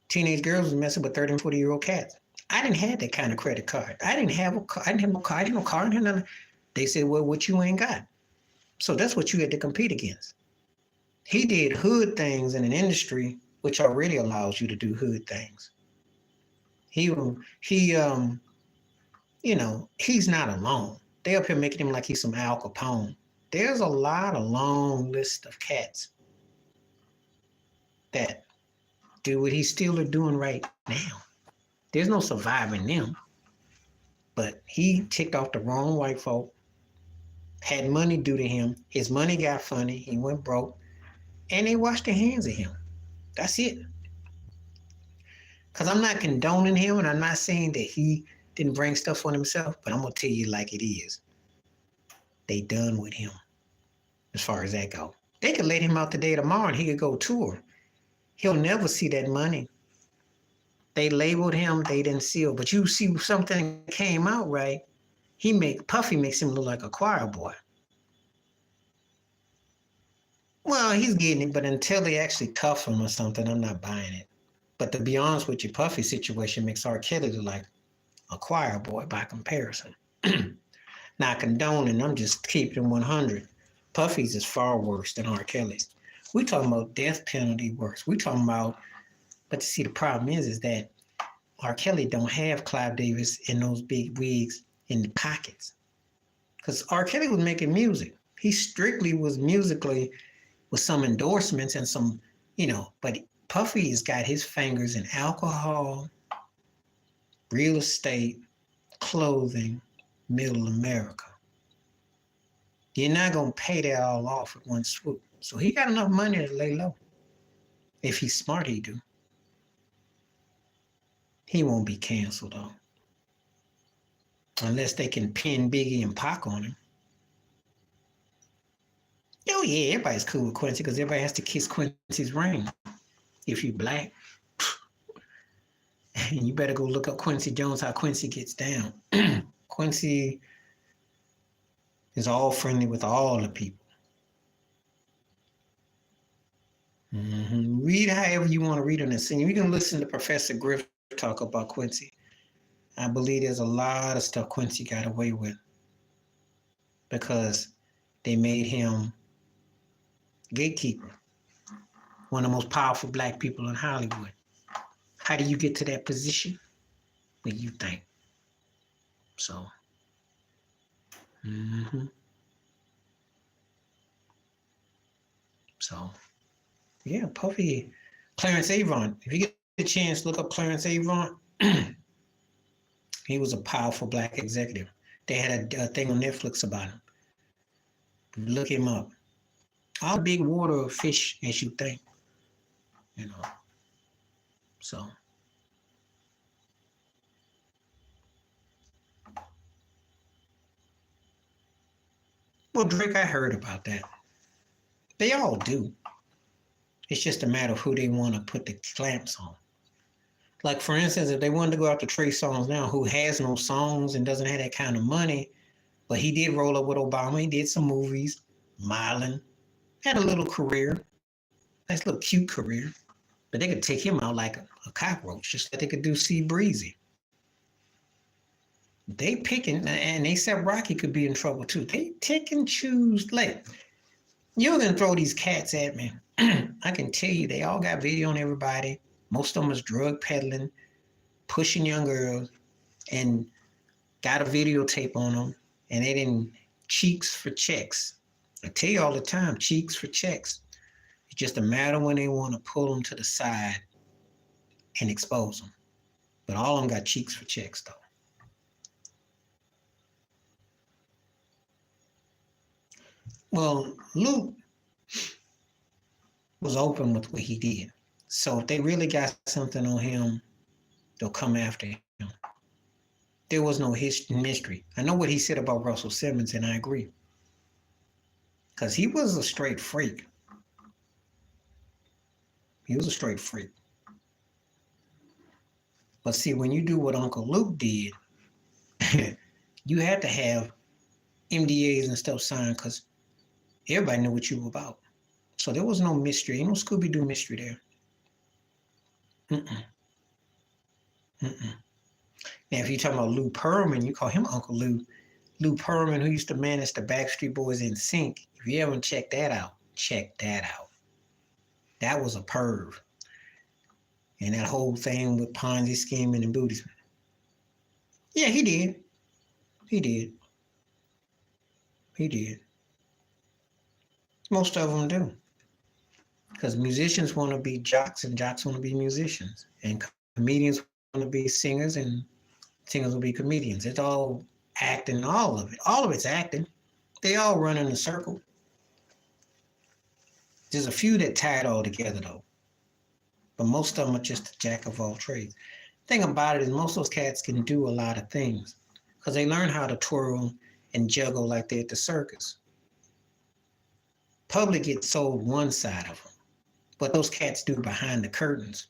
Teenage girls was messing with 30 and 40-year-old cats. I didn't have that kind of credit card. I didn't have a car. I didn't have no car. I didn't have no car. I didn't have nothing. They said, well, what you ain't got. So that's what you had to compete against. He did hood things in an industry which already allows you to do hood things. He's not alone. They up here making him like he's some Al Capone. There's a long list of cats that do what he's still doing right now. There's no surviving them. But he ticked off the wrong white folk, had money due to him. His money got funny. He went broke. And they washed their hands of him. That's it. Because I'm not condoning him, and I'm not saying that he didn't bring stuff on himself, but I'm going to tell you like it is. They done with him as far as that go. They could let him out today or tomorrow, and he could go tour. He'll never see that money. They labeled him, they didn't seal. But you see something came out right, Puffy makes him look like a choir boy. Well, he's getting it, but until they actually cuff him or something, I'm not buying it. But to be honest with you, Puffy's situation makes R. Kelly look like a choir boy by comparison. Not condoning, I'm just keeping 100. Puffy's is far worse than R. Kelly's. We talking about death penalty worse. We talking about, but see, the problem is that R. Kelly don't have Clive Davis in those big wigs in the pockets. Because R. Kelly was making music. He strictly was musically with some endorsements and some, but Puffy has got his fingers in alcohol, real estate, clothing, middle America. You're not going to pay that all off at one swoop. So he got enough money to lay low. If he's smart, he do. He won't be canceled, though. Unless they can pin Biggie and Pac on him. Oh, yeah, everybody's cool with Quincy because everybody has to kiss Quincy's ring. If you black. And you better go look up Quincy Jones, how Quincy gets down. Quincy is all friendly with all the people. Mm-hmm. Read however you want to read on this thing. You can listen to Professor Griff talk about Quincy. I believe there's a lot of stuff Quincy got away with because they made him gatekeeper, one of the most powerful black people in Hollywood. How do you get to that position? What do you think? So, So, yeah, Puffy, Clarence Avant. If you get a chance, look up Clarence Avant. He was a powerful black executive. They had a thing on Netflix about him. Look him up. All big water fish as you think, So. Well, Drake, I heard about that. They all do. It's just a matter of who they want to put the clamps on. Like, for instance, if they wanted to go after Trey Songz now, who has no songs and doesn't have that kind of money, but he did roll up with Obama. He did some movies, Marlon, Had a little career, nice little cute career, but they could take him out like a cockroach, just like they could do C Breezy. They picking, and they said Rocky could be in trouble too. They pick and choose. Like, you're gonna throw these cats at me. I can tell you, they all got video on everybody. Most of them was drug peddling, pushing young girls, and got a videotape on them, and they didn't cheeks for checks. I tell you all the time, cheeks for checks. It's just a matter when they want to pull them to the side and expose them. But all of them got cheeks for checks, though. Well, Luke was open with what he did. So if they really got something on him, they'll come after him. There was no mystery. I know what he said about Russell Simmons, and I agree. Because he was a straight freak. He was a straight freak. But see, when you do what Uncle Luke did, you had to have MDAs and stuff signed because everybody knew what you were about. So there was no mystery. Ain't no Scooby-Doo mystery there. Now, if you're talking about Lou Pearlman, you call him Uncle Lou. Lou Pearlman, who used to manage the Backstreet Boys in Sync. If you haven't checked that out, check that out. That was a perv. And that whole thing with Ponzi scheming and booties. Yeah, he did. He did. He did. Most of them do. Because musicians want to be jocks and jocks want to be musicians. And comedians want to be singers and singers will be comedians. It's all acting, all of it. All of it's acting. They all run in a circle. There's a few that tie it all together though. But most of them are just a jack of all trades. The thing about it is most of those cats can do a lot of things because they learn how to twirl and juggle like they're at the circus. Public gets sold one side of them, but those cats do behind the curtains.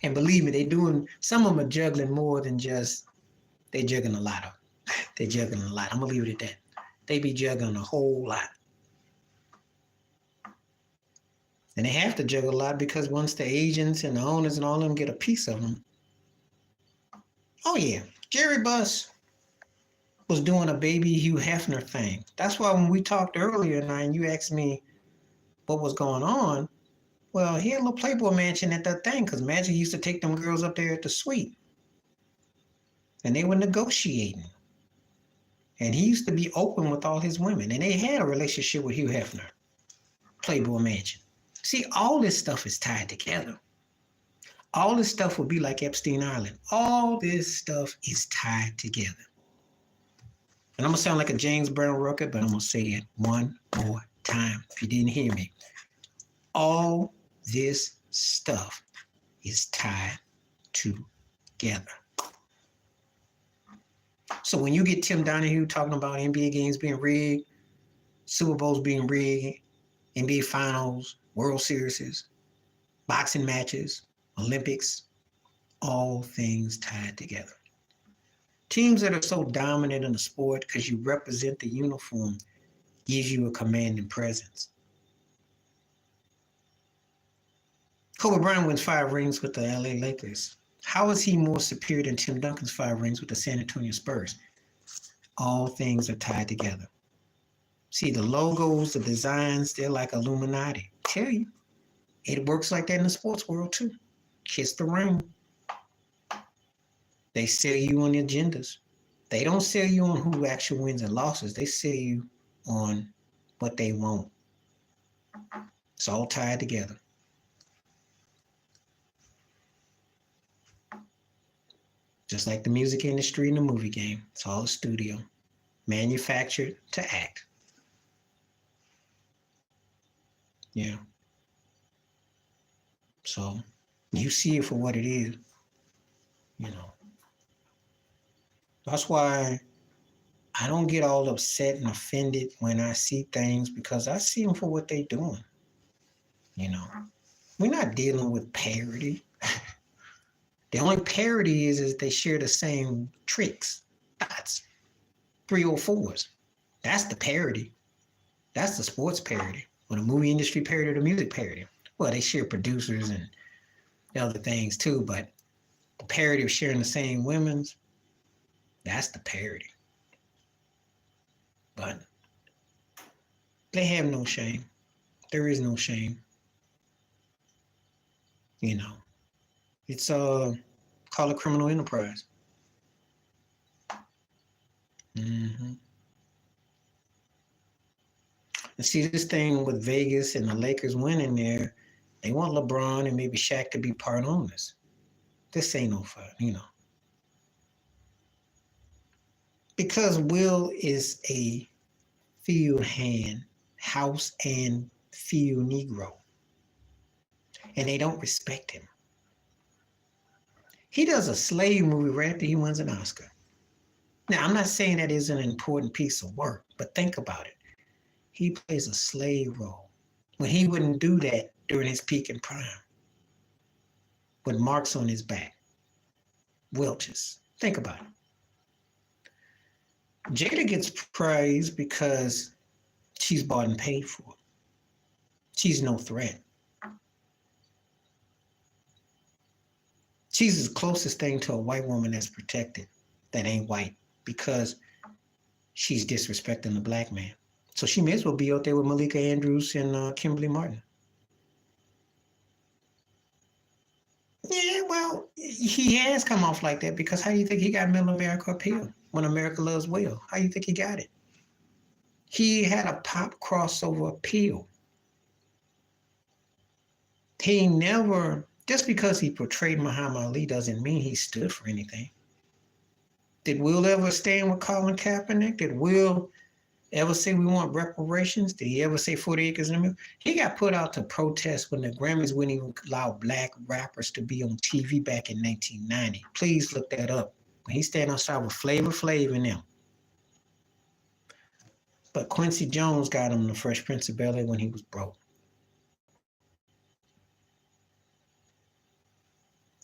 And believe me, some of them are juggling more than just, they juggling a lot of. They're juggling a lot. I'm gonna leave it at that. They be juggling a whole lot. And they have to juggle a lot because once the agents and the owners and all of them get a piece of them. Oh yeah, Jerry Buss was doing a baby Hugh Hefner thing. That's why when we talked earlier and you asked me what was going on, well, he had a little Playboy mansion at that thing because Magic used to take them girls up there at the suite. And they were negotiating. And he used to be open with all his women. And they had a relationship with Hugh Hefner. Playboy mansion. See, all this stuff is tied together. All this stuff would be like Epstein Island. All this stuff is tied together. And I'm going to sound like a James Brown record, but I'm going to say it one more time if you didn't hear me. All this stuff is tied together. So when you get Tim Donahue talking about NBA games being rigged, Super Bowls being rigged, NBA Finals, World Series, boxing matches, Olympics, all things tied together. Teams that are so dominant in the sport because you represent the uniform gives you a commanding presence. Kobe Bryant wins 5 rings with the LA Lakers. How is he more superior than Tim Duncan's 5 rings with the San Antonio Spurs? All things are tied together. See, the logos, the designs, they're like Illuminati. I tell you, it works like that in the sports world too. Kiss the ring. They sell you on the agendas. They don't sell you on who actually wins and losses. They sell you on what they want. It's all tied together. Just like the music industry and the movie game. It's all a studio. Manufactured to act. Yeah. So you see it for what it is. You know. That's why I don't get all upset and offended when I see things because I see them for what they're doing. You know. We're not dealing with parody. The only parody is they share the same tricks, dots, 304s. That's the parody. That's the sports parody, or the movie industry parody, or the music parody. Well, they share producers and other things too, but the parody of sharing the same women's, that's the parody. But they have no shame. There is no shame. You know, it's call it criminal enterprise. Mm-hmm. And see, this thing with Vegas and the Lakers winning there, they want LeBron and maybe Shaq to be part owners. This ain't no fun, you know. Because Will is a field hand, house and field Negro. And they don't respect him. He does a slave movie right after he wins an Oscar. Now, I'm not saying that is an important piece of work, but think about it. He plays a slave role when he wouldn't do that during his peak and prime. With marks on his back, welches. Think about it. Jada gets praised because she's bought and paid for. She's no threat. She's the closest thing to a white woman that's protected that ain't white because she's disrespecting the black man. So she may as well be out there with Malika Andrews and Kimberly Martin. Yeah, well, he has come off like that because how do you think he got Middle America appeal when America loves Will? How do you think he got it? He had a pop crossover appeal. He never, just because he portrayed Muhammad Ali doesn't mean he stood for anything. Did Will ever stand with Colin Kaepernick? Did Will ever say we want reparations? Did he ever say 40 acres in a mill? He got put out to protest when the Grammys wouldn't even allow black rappers to be on TV back in 1990. Please look that up. When he stand outside with Flavor Flav and them. But Quincy Jones got him the Fresh Prince of Bel-Air when he was broke.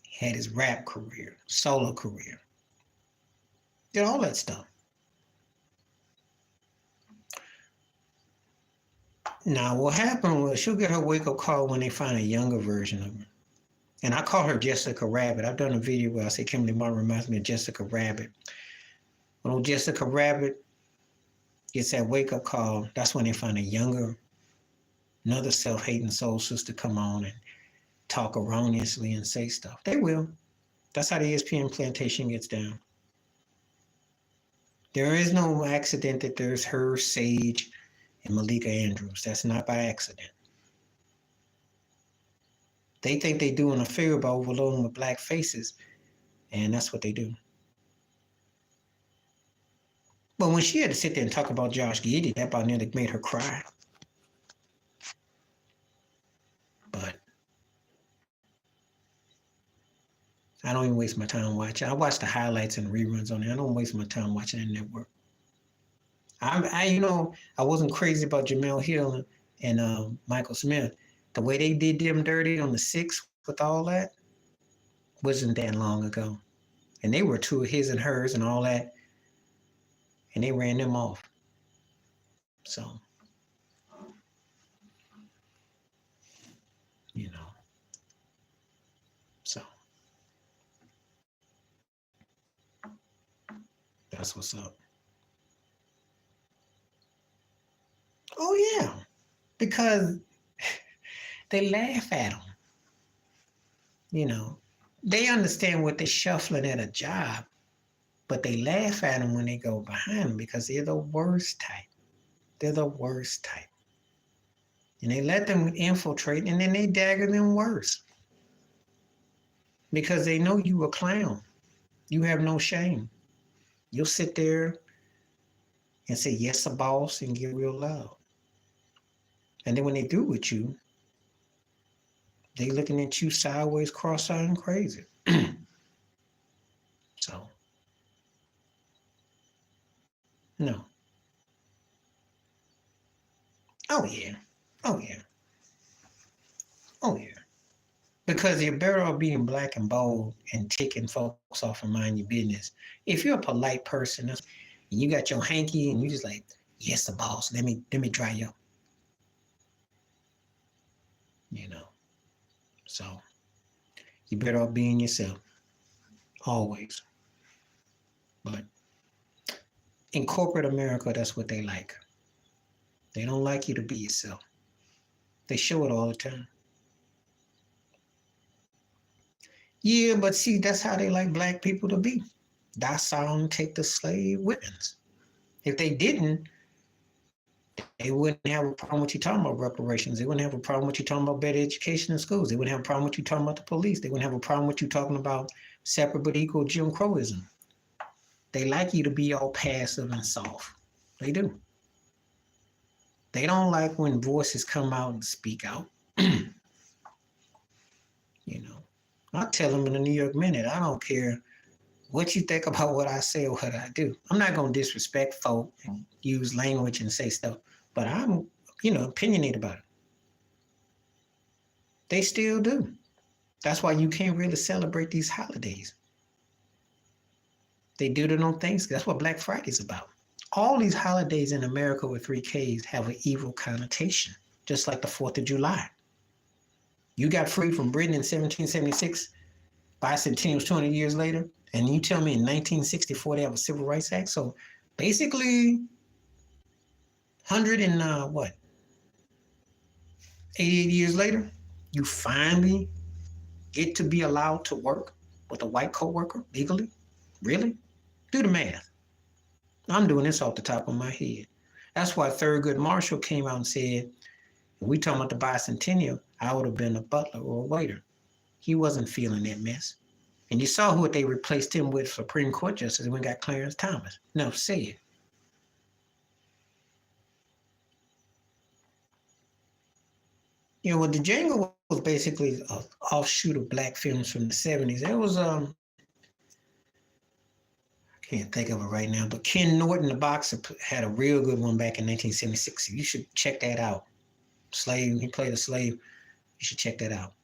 He had his rap career, solo career. Did all that stuff. Now, what happened was she'll get her wake-up call when they find a younger version of her. And I call her Jessica Rabbit. I've done a video where I say Kimberly Martin reminds me of Jessica Rabbit. When old Jessica Rabbit gets that wake-up call, that's when they find a younger, another self-hating soul sister come on and talk erroneously and say stuff. They will. That's how the ESPN plantation gets down. There is no accident that there's her, Sage, and Malika Andrews. That's not by accident. They think they're doing a favor by overloading with black faces, and that's what they do. But when she had to sit there and talk about Josh Giddey, that about nearly made her cry. But I don't even waste my time watching. I watch the highlights and reruns on it. I don't waste my time watching that network. I wasn't crazy about Jamel Hill and Michael Smith. The way they did them dirty on the 6th with all that wasn't that long ago. And they were two of his and hers and all that. And they ran them off. So, you know. So, that's what's up. Oh, yeah. Because they laugh at them. You know, they understand what they're shuffling at a job, but they laugh at them when they go behind them because they're the worst type. They're the worst type. And they let them infiltrate and then they dagger them worse. Because they know you a clown. You have no shame. You'll sit there and say, yes, a boss, and get real loud. And then when they do with you, they looking at you sideways, cross-eyed, and crazy. So, no. Oh, yeah. Oh, yeah. Oh, yeah. Because you're better off being black and bold and ticking folks off and mind your business. If you're a polite person and you got your hanky and you just like, yes, the boss, let me dry you. you know. So you better off being yourself, always. But in corporate America, that's what they like. They don't like you to be yourself. They show it all the time. Yeah, but see, that's how they like black people to be. Docile and take the slave whippings. If they didn't, they wouldn't have a problem with you talking about reparations. They wouldn't have a problem with you talking about better education in schools. They wouldn't have a problem with you talking about the police. They wouldn't have a problem with you talking about separate but equal Jim Crowism. They like you to be all passive and soft. They do. They don't like when voices come out and speak out. You know, I tell them in the New York Minute, I don't care what you think about what I say or what I do. I'm not going to disrespect folk and use language and say stuff, but I'm, opinionated about it. They still do. That's why you can't really celebrate these holidays. They do it on Thanksgiving. That's what Black Friday's about. All these holidays in America with 3Ks have an evil connotation, just like the 4th of July. You got free from Britain in 1776, bicentennial was 200 years later, and you tell me in 1964 they have a Civil Rights Act. So basically, 88 years later, you finally get to be allowed to work with a white coworker legally? Really? Do the math. I'm doing this off the top of my head. That's why Thurgood Marshall came out and said, if we talking about the bicentennial, I would have been a butler or a waiter. He wasn't feeling that mess. And you saw who they replaced him with, Supreme Court Justice, when we got Clarence Thomas. No, say it. The Django was basically an offshoot of black films from the 70s. It was, I can't think of it right now, but Ken Norton, the boxer, had a real good one back in 1976. You should check that out. Slave, he played a slave. You should check that out.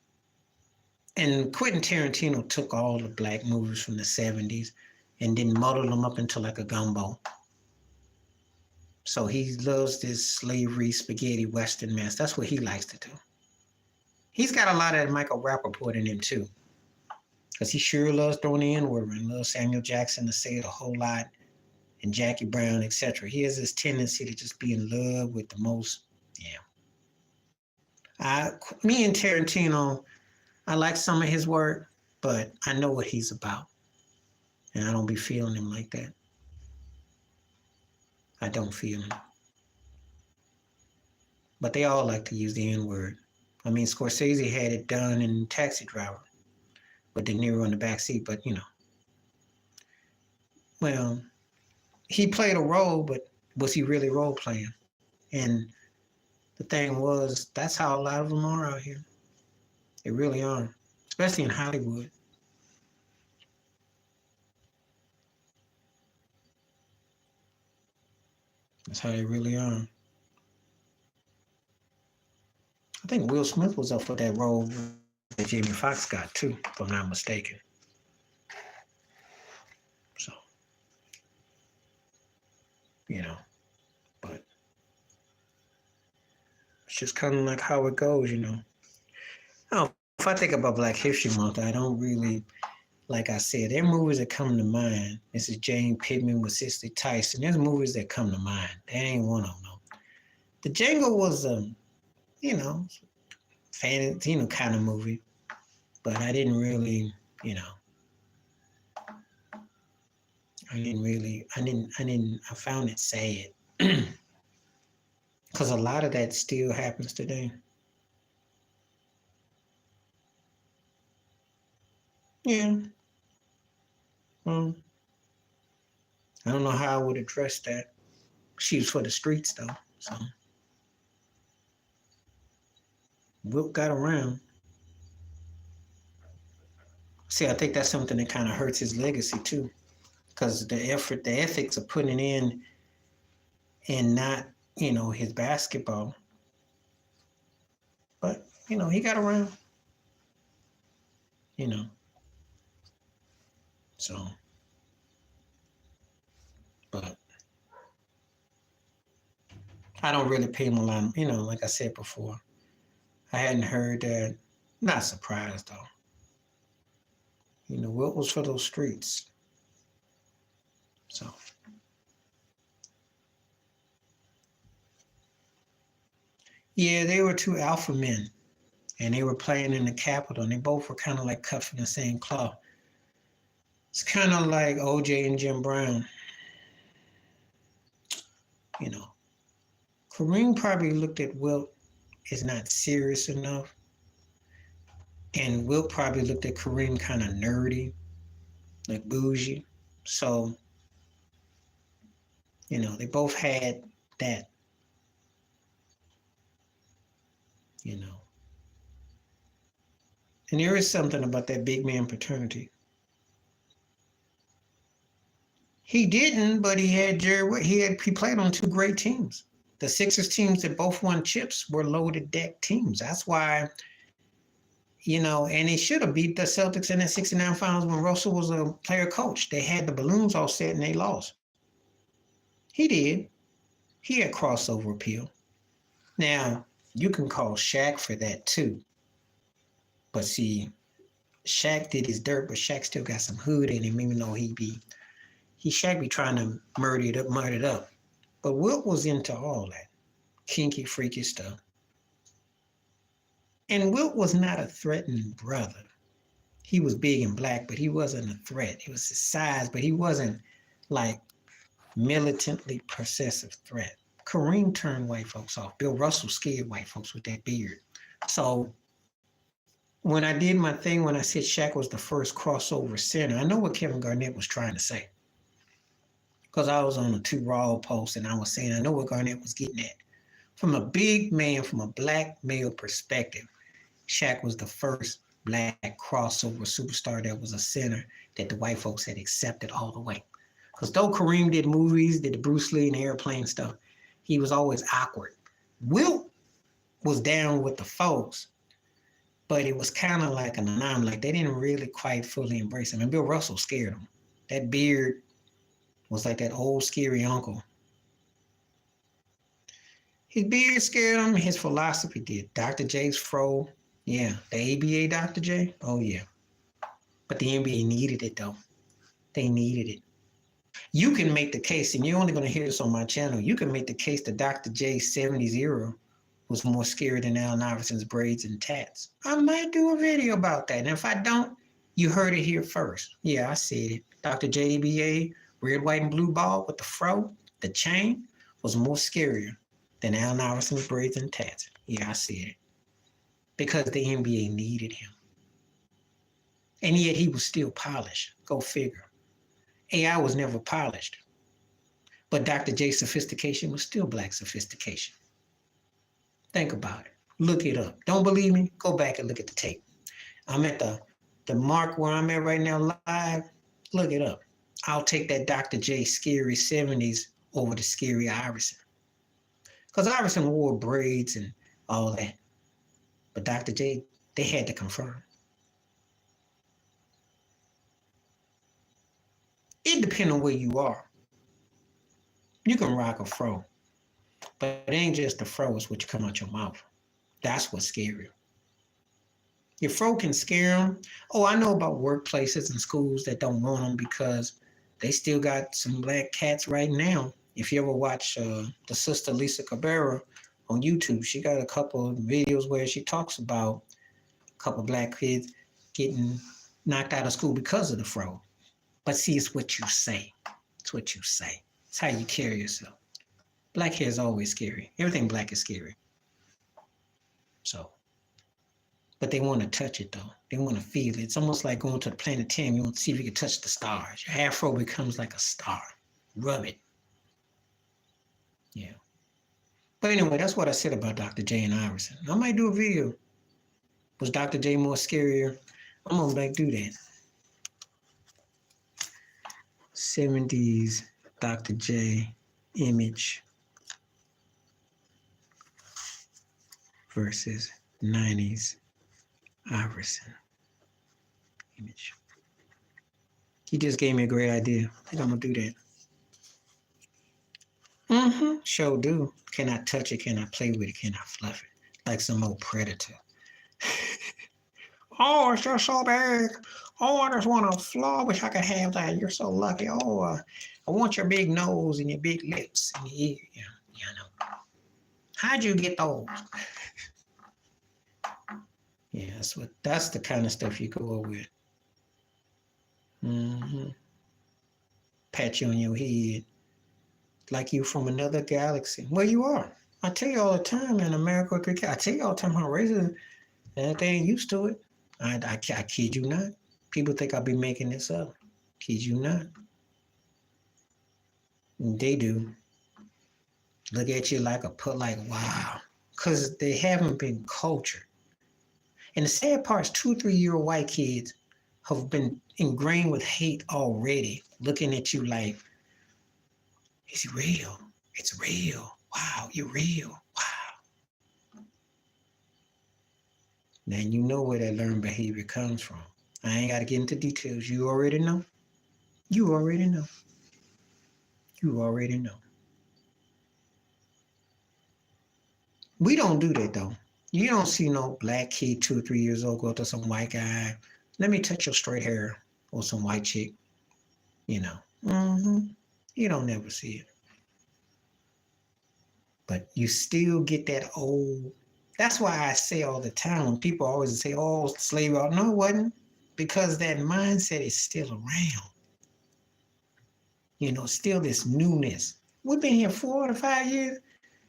And Quentin Tarantino took all the black movies from the 70s and then muddled them up into like a gumbo. So he loves this slavery spaghetti western mess. That's what he likes to do. He's got a lot of Michael Rappaport in him too, because he sure loves throwing the N-word and loves Samuel Jackson to say it a whole lot, and Jackie Brown, etc. He has this tendency to just be in love with the most, me and Tarantino, I like some of his work, but I know what he's about, and I don't be feeling him like that. I don't feel him. But they all like to use the N-word. I mean, Scorsese had it done in Taxi Driver, with De Niro in the backseat, but well, he played a role, but was he really role playing? And the thing was, that's how a lot of them are out here. They really are, especially in Hollywood. That's how they really are. I think Will Smith was up for that role that Jamie Foxx got too, if I'm not mistaken. So, but it's just kind of like how it goes, Oh, if I think about Black History Month, I don't really, like I said, there are movies that come to mind. This is Jane Pittman with Cicely Tyson. There's movies that come to mind. That ain't one of them, though. The Django was fan, kind of movie, but I didn't really, I found it sad because a lot of that still happens today. Yeah. Well, I don't know how I would address that. She was for the streets though, so Wilt got around. See, I think that's something that kind of hurts his legacy too, because the ethics of putting in and not, his basketball. But, he got around, so, but I don't really pay him a lot, like I said before, I hadn't heard that. Not surprised though. You know, Wilt was for those streets. So yeah, they were two alpha men, and they were playing in the Capitol, and they both were kind of like cut from the same cloth. It's kind of like OJ and Jim Brown. You know, Kareem probably looked at Wilt as not serious enough, and Wilt probably looked at Kareem kind of nerdy, like bougie. So, you know, they both had that, you know. And there is something about that big man paternity. He didn't, but he had Jerry. He played on two great teams. The Sixers teams that both won chips were loaded deck teams. That's why, you know, and they should have beat the Celtics in that 69 finals when Russell was a player coach. They had the balloons all set and they lost. He did. He had crossover appeal. Now, you can call Shaq for that too. But see, Shaq did his dirt, but Shaq still got some hood in him, even though Shaq be trying to murder it up. But Wilt was into all that kinky, freaky stuff. And Wilt was not a threatening brother. He was big and black, but he wasn't a threat. It was his size, but he wasn't like militantly possessive threat. Kareem turned white folks off. Bill Russell scared white folks with that beard. So when I did my thing, when I said Shaq was the first crossover center, I know what Kevin Garnett was trying to say. Because I was on a Two Raw post and I was saying, I know what Garnett was getting at. From a big man, from a black male perspective, Shaq was the first black crossover superstar that was a center that the white folks had accepted all the way. Because though Kareem did movies, did the Bruce Lee and airplane stuff, he was always awkward. Wilt was down with the folks, but it was kind of like an anomaly. Like they didn't really quite fully embrace him. And Bill Russell scared him. That beard was like that old scary uncle. His beard scared him. His philosophy did. Dr. J's fro, yeah. The ABA Dr. J, oh yeah. But the NBA needed it though. They needed it. You can make the case, and you're only going to hear this on my channel, you can make the case that Dr. J's 70s era was more scary than Allen Iverson's braids and tats. I might do a video about that. And if I don't, you heard it here first. Yeah, I said it. Dr. JBA, red, white, and blue ball with the fro, the chain, was more scarier than Allen Iverson's braids and tats. Yeah, I said it. Because the NBA needed him. And yet he was still polished. Go figure. AI was never polished. But Dr. J's sophistication was still black sophistication. Think about it. Look it up. Don't believe me? Go back and look at the tape. I'm at the mark where I'm at right now live. Look it up. I'll take that Dr. J scary 70s over the scary Iverson. Because Iverson wore braids and all that. But Dr. J, they had to confirm. It depends on where you are. You can rock a fro. But it ain't just the fro, it's what you come out your mouth. That's what's scary. Your fro can scare them. Oh, I know about workplaces and schools that don't want them because they still got some black cats right now. If you ever watch the sister Lisa Cabrera on YouTube, she got a couple of videos where she talks about a couple of black kids getting knocked out of school because of the fro. But see, it's what you say. It's what you say. It's how you carry yourself. Black hair is always scary. Everything black is scary. So, but they want to touch it though. They want to feel it. It's almost like going to the planetarium. You want to see if you can touch the stars. Your afro becomes like a star. Rub it. Yeah. But anyway, that's what I said about Dr. J and Iverson. I might do a video. Was Dr. J more scarier? I'm gonna do that. 70s Dr. J image versus 90s Iverson image. He just gave me a great idea. I think I'm gonna do that. Sure do. Can I touch it? Can I play with it? Can I fluff it? like some old predator. Oh, it's just so big. Oh, I just want to fly. I wish I could have that. You're so lucky. Oh, I want your big nose and your big lips and your ear. Yeah, I know. How'd you get those? Yeah, that's the kind of stuff you go with. Mm-hmm. Pat you on your head like you from another galaxy. Well, you are. I tell you all the time in America, I tell you all the time how racist, and they ain't used to it. I kid you not. People think I'll be making this up. Kid you not. They do. Look at you like wow. Because they haven't been cultured. And the sad part is 2 or 3 year old white kids have been ingrained with hate already, looking at you like, it's real. It's real. Wow, you're real. Wow. Now you know where that learned behavior comes from. I ain't got to get into details. You already know. You already know. You already know. We don't do that though. You don't see no black kid 2 or 3 years old go up to some white guy. Let me touch your straight hair, or some white chick. You know. Mm-hmm. You don't never see it. But you still get that old. That's why I say all the time when people always say, "Oh, slavery." No, it wasn't, because that mindset is still around. You know, still this newness. We've been here 4 to 5 years.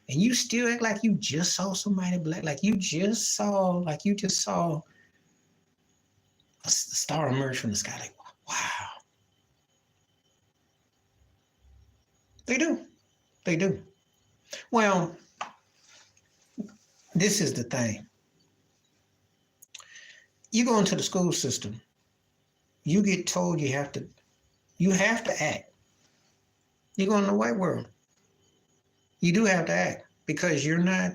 And you still act like you just saw somebody black, like you just saw a star emerge from the sky. Like, wow. They do. They do. Well, this is the thing. You go into the school system, you get told you have to act. You go in the white world, you do have to act, because you're not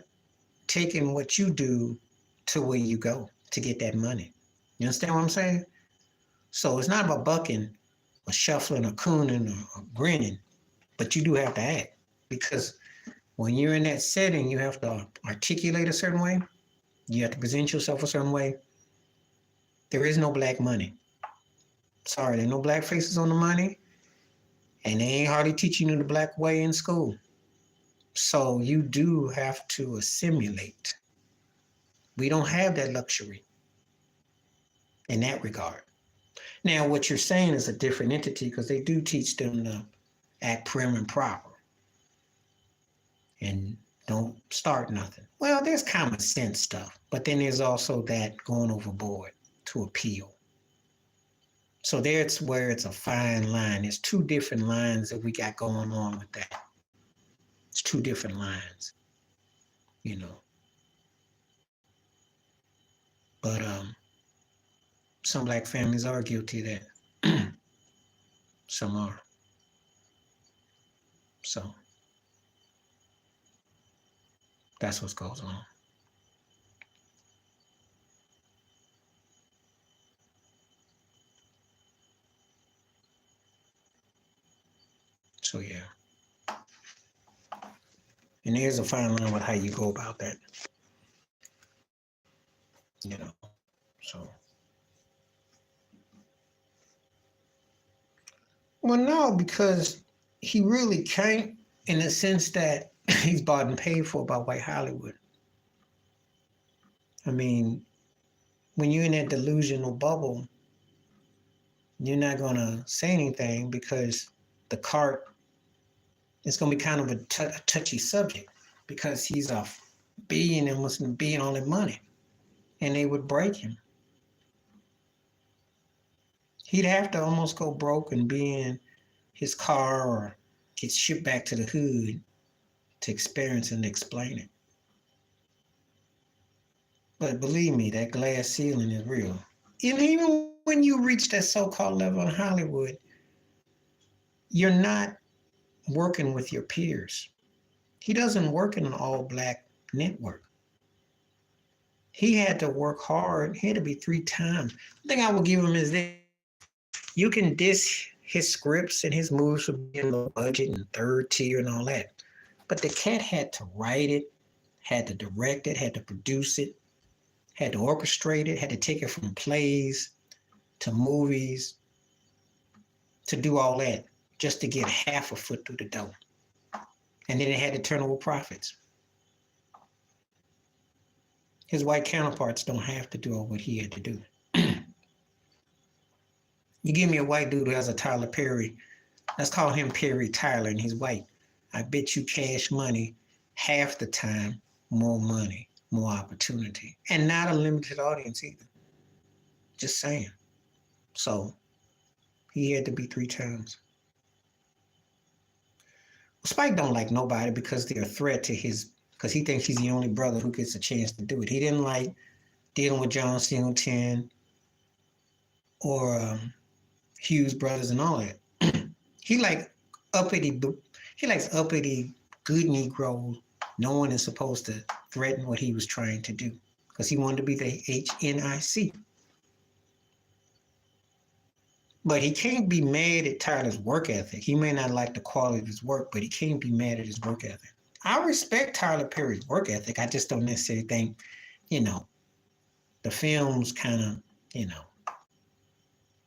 taking what you do to where you go to get that money. You understand what I'm saying? So it's not about bucking or shuffling or cooning or grinning, but you do have to act, because when you're in that setting, you have to articulate a certain way. You have to present yourself a certain way. There is no black money. Sorry, there are no black faces on the money, and they ain't hardly teaching you the black way in school. So you do have to assimilate. We don't have that luxury in that regard. Now, what you're saying is a different entity, because they do teach them to act prim and proper and don't start nothing. Well, there's common sense stuff, but then there's also that going overboard to appeal. So there's where it's a fine line. There's 2 different lines that we got going on with that. It's 2 different lines, you know. But some black families are guilty of that. Some are. So that's what goes on. So yeah. And there's a fine line with how you go about that. You know. So. Well, no, because he really can't, in the sense that he's bought and paid for by white Hollywood. I mean, when you're in that delusional bubble, you're not going to say anything, because the cart is going to be kind of a touchy subject, because he's a billionaire, must be all that money, and they would break him. He'd have to almost go broke and be in his car or get shipped back to the hood to experience and explain it. But believe me, that glass ceiling is real. And even when you reach that so-called level in Hollywood, you're not working with your peers. He doesn't work in an all-black network. He had to work hard. He had to be 3 times. The thing I will give him is that you can diss his scripts and his movies for being low budget and 3rd tier and all that. But the cat had to write it, had to direct it, had to produce it, had to orchestrate it, had to take it from plays to movies, to do all that just to get half a foot through the door. And then it had to turn over profits. His white counterparts don't have to do what he had to do. You give me a white dude who has a Tyler Perry, let's call him Perry Tyler, and he's white. I bet you Cash Money, half the time, more money, more opportunity. And not a limited audience either. Just saying. So he had to be 3 times. Spike don't like nobody because they're a threat to his, because he thinks he's the only brother who gets a chance to do it. He didn't like dealing with John Singleton or Hughes brothers and all that. He likes uppity good Negro. No one is supposed to threaten what he was trying to do because he wanted to be the HNIC. But he can't be mad at Tyler's work ethic. He may not like the quality of his work, but he can't be mad at his work ethic. I respect Tyler Perry's work ethic. I just don't necessarily think, the films kind of,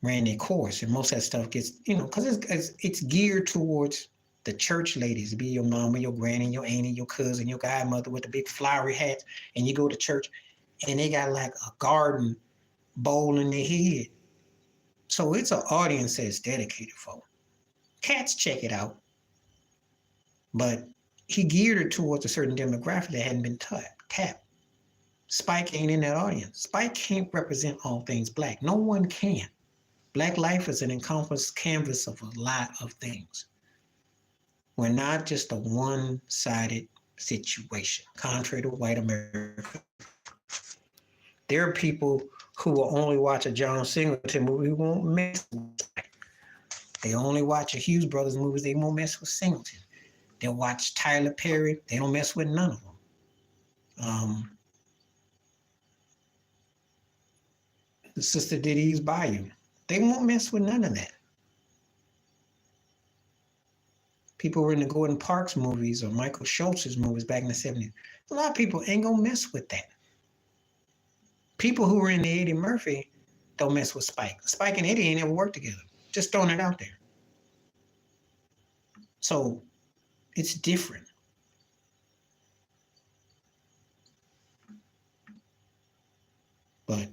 ran their course. And most of that stuff gets, because it's geared towards the church ladies. Be your mama, your granny, your auntie, your cousin, your godmother with the big flowery hats. And you go to church and they got like a garden bowl in their head. So it's an audience that's dedicated for. Cats check it out. But he geared it towards a certain demographic that hadn't been tapped. Spike ain't in that audience. Spike can't represent all things black. No one can. Black life is an encompassed canvas of a lot of things. We're not just a one-sided situation, contrary to white America. There are people who will only watch a John Singleton movie who won't mess with it. They only watch a Hughes Brothers movies, they won't mess with Singleton. They'll watch Tyler Perry, they don't mess with none of them. The Sister Diddy's Bayou, they won't mess with none of that. People were in the Gordon Parks movies or Michael Schultz's movies back in the 70s. A lot of people ain't gonna mess with that. People who were in the Eddie Murphy don't mess with Spike. Spike and Eddie ain't ever worked together. Just throwing it out there. So it's different. But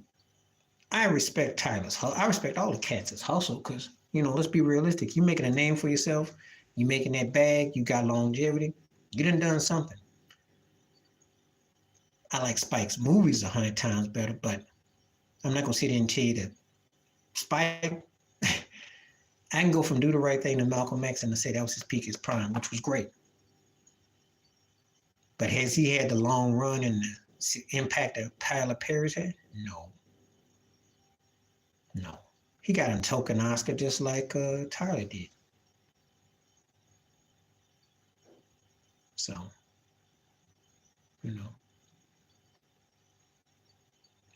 I respect Tyler's. I respect all the cats' hustle because, let's be realistic. You making a name for yourself. You making that bag. You got longevity. You done something. I like Spike's movies 100 times better, but I'm not going to sit here and tell you that Spike, I can go from Do the Right Thing to Malcolm X and say that was his peak, his prime, which was great. But has he had the long run and the impact that Tyler Perry's had? No. He got a token Oscar just like Tyler did. So,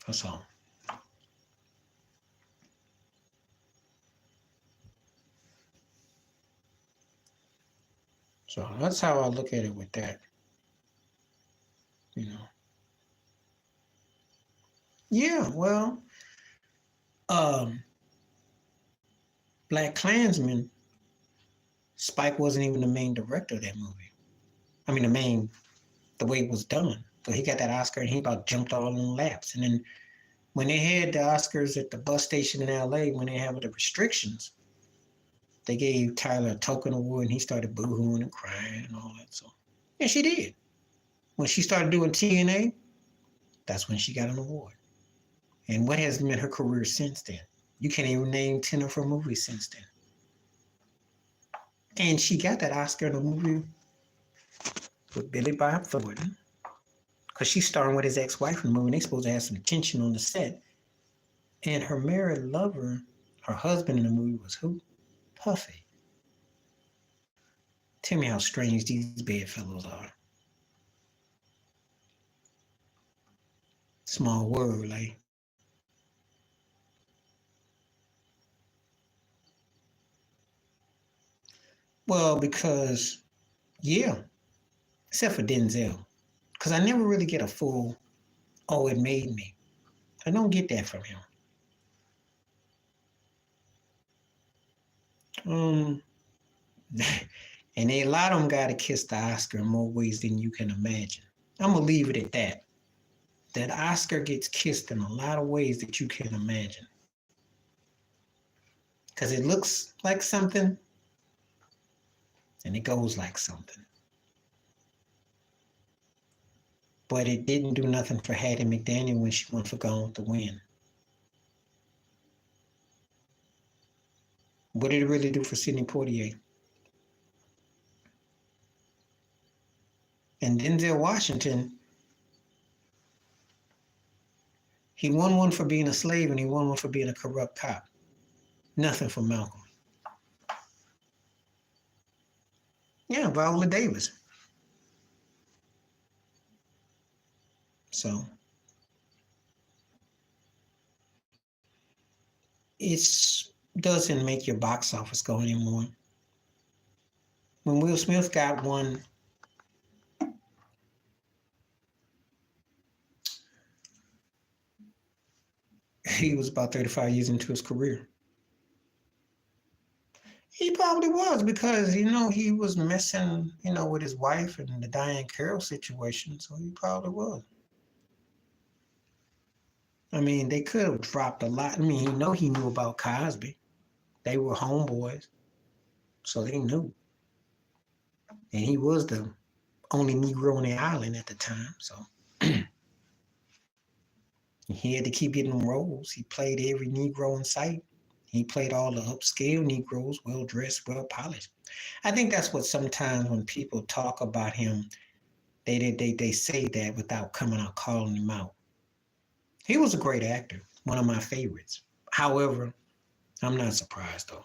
that's all. So that's how I look at it with that. Yeah, well, Black Klansman, Spike wasn't even the main director of that movie. I mean, the way it was done. So he got that Oscar and he about jumped all in laps. And then when they had the Oscars at the bus station in LA, when they had the restrictions, they gave Tyler a token award and he started boo-hooing and crying and all that. So, yeah, she did. When she started doing TNA, that's when she got an award. And what has been her career since then? You can't even name 10 of her movies since then. And she got that Oscar in a movie with Billy Bob Thornton, because she's starring with his ex-wife in the movie, and they're supposed to have some tension on the set. And her married lover, her husband in the movie was who? Puffy. Tell me how strange these bedfellows are. Small world, like. Well, because, yeah, except for Denzel. because I never really get a full, oh, it made me. I don't get that from him. Um, and a lot of them got to kiss the Oscar in more ways than you can imagine. I'm gonna leave it at that. That Oscar gets kissed in a lot of ways that you can't imagine. Because it looks like something and it goes like something. But it didn't do nothing for Hattie McDaniel when she went for Gone with the Wind. What did it really do for Sidney Poitier? And Denzel Washington, he won one for being a slave and he won one for being a corrupt cop. Nothing for Malcolm. Yeah, Viola Davis. So it doesn't make your box office go anymore. When Will Smith got one, he was about 35 years into his career. He probably was because, he was messing, with his wife and the Diane Carroll situation. So he probably was. I mean, they could have dropped a lot. I mean, he knew about Cosby. They were homeboys. So they knew. And he was the only Negro on the island at the time. So he had to keep getting them roles. He played every Negro in sight. He played all the upscale Negroes, well-dressed, well-polished. I think that's what sometimes when people talk about him, they say that without coming out calling him out. He was a great actor, one of my favorites. However, I'm not surprised though.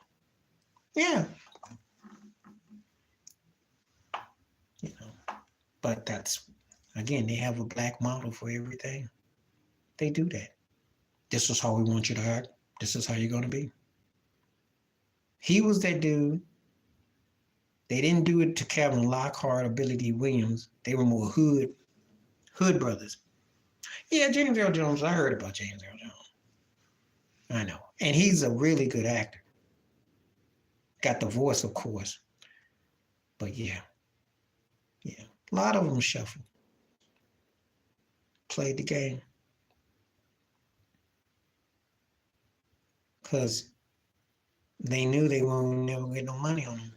Yeah. But that's, again, they have a black model for everything. They do that. This is how we want you to act. This is how you're going to be. He was that dude. They didn't do it to Calvin Lockhart or Billy D. Williams. They were more hood brothers. Yeah, James Earl Jones. I heard about James Earl Jones. I know. And he's a really good actor. Got the voice, of course. But yeah. A lot of them shuffled. Played the game. Because they knew they won't never get no money on him.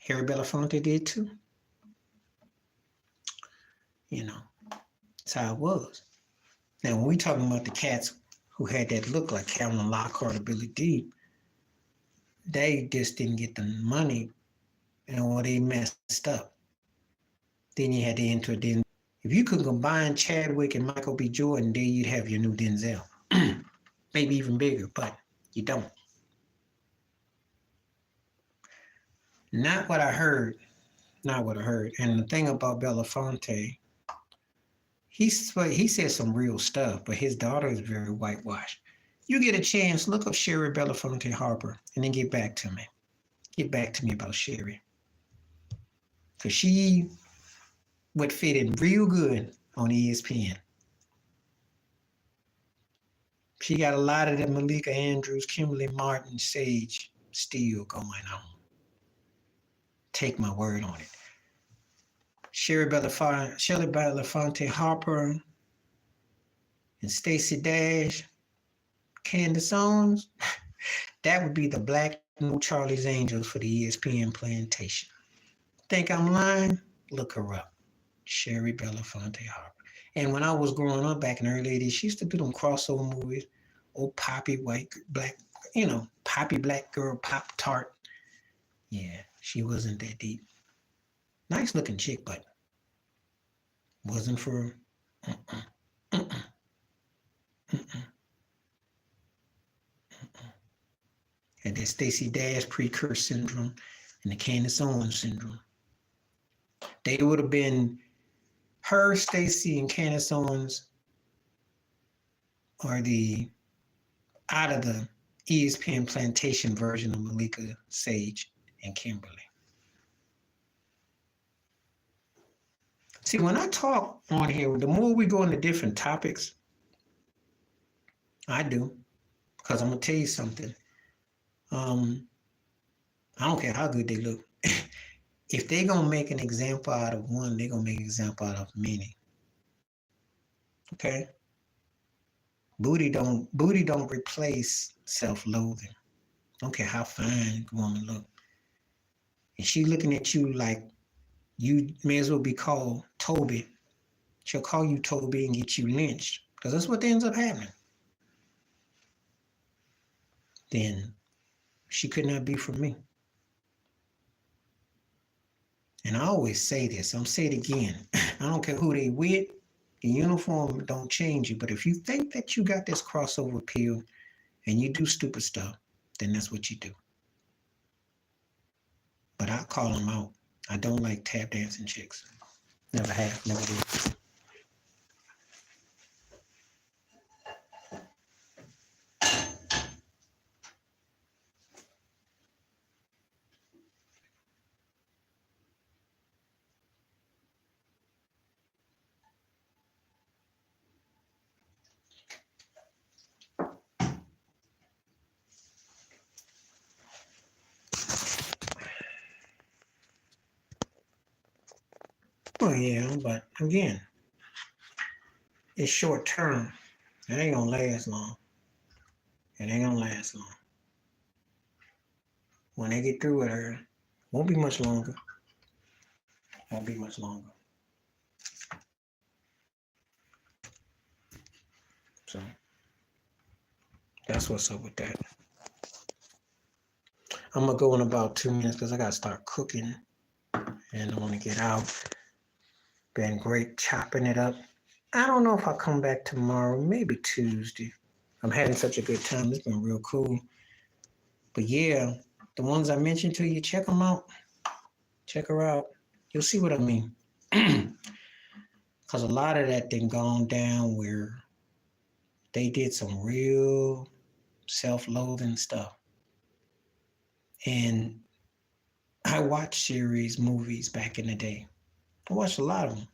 Harry Belafonte did too. That's how it was. Now, when we talking about the cats who had that look like Calvin Lockhart or Billy D, they just didn't get the money, or they messed up. Then you had to enter Denzel. If you could combine Chadwick and Michael B. Jordan, then you'd have your new Denzel. Maybe even bigger, but you don't. Not what I heard. And the thing about Belafonte, he said some real stuff, but his daughter is very whitewashed. You get a chance, look up Sherry Belafonte Harper, and then get back to me. Get back to me about Sherry. Because she would fit in real good on ESPN. She got a lot of the Malika Andrews, Kimberly Martin, Sage still going on. Take my word on it. Sherry Belafonte Harper and Stacey Dash, Candace Owens, that would be the Black New Charlie's Angels for the ESPN plantation. Think I'm lying? Look her up. Sherry Belafonte Harper. And when I was growing up back in the early 80s, she used to do them crossover movies. Old Poppy White, Black, Poppy Black Girl, Pop Tart. Yeah, she wasn't that deep. Nice looking chick, but wasn't for Had that Stacey Dash precursor syndrome and the Candace Owens syndrome. They would have been her, Stacey, and Candace Owens are the out of the ESPN plantation version of Malika, Sage, and Kimberly. See, when I talk on here, the more we go into different topics, I do, because I'm gonna tell you something. I don't care how good they look. If they gonna make an example out of one, they gonna make an example out of many. Okay? Booty don't replace self-loathing. I don't care how fine a woman look. And she looking at you like you may as well be called Toby. She'll call you Toby and get you lynched. Because that's what ends up happening. Then she could not be for me. And I always say this, I'm saying it again. I don't care who they with, the uniform don't change you. But if you think that you got this crossover appeal and you do stupid stuff, then that's what you do. But I call them out. I don't like tap dancing chicks. Never have, never did. Well, yeah, but again, it's short term. It ain't gonna last long. It ain't gonna last long. When they get through with her, won't be much longer. Won't be much longer. So that's what's up with that. I'm gonna go in about 2 minutes because I gotta start cooking and I want to get out. Been great chopping it up. I don't know if I'll come back tomorrow, maybe Tuesday. I'm having such a good time. It's been real cool. But yeah, the ones I mentioned to you, check them out. Check her out. You'll see what I mean. Because a lot of that thing gone down where they did some real self-loathing stuff. And I watched series, movies back in the day. I watched a lot of them.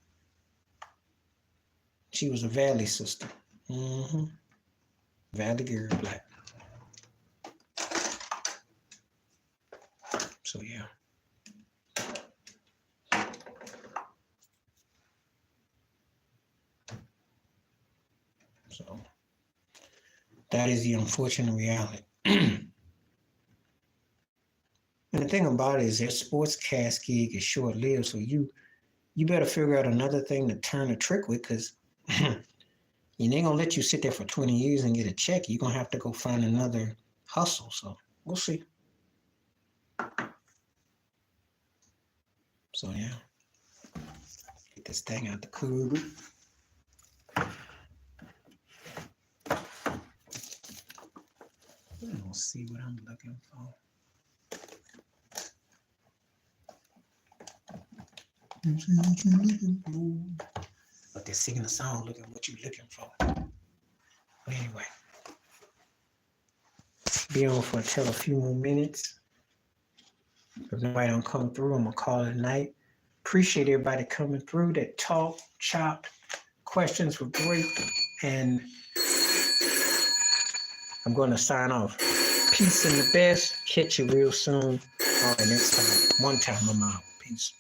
She was a Valley sister. Valley girl, black. So yeah. So that is the unfortunate reality. And the thing about it is their sportscast gig is short-lived, so you better figure out another thing to turn a trick with, because you ain't gonna let you sit there for 20 years and get a check. You're gonna have to go find another hustle. So we'll see. So yeah. Get this thing out the cooler. We'll see what I'm looking for. But they're singing a song, look at what you're looking for. But anyway, be on for until a few more minutes. If nobody don't come through, I'm gonna call it a night. Appreciate everybody coming through. That talk, chop, questions were great, and I'm gonna sign off. Peace and the best. Catch you real soon. All right, next time. One time I'm out. Peace.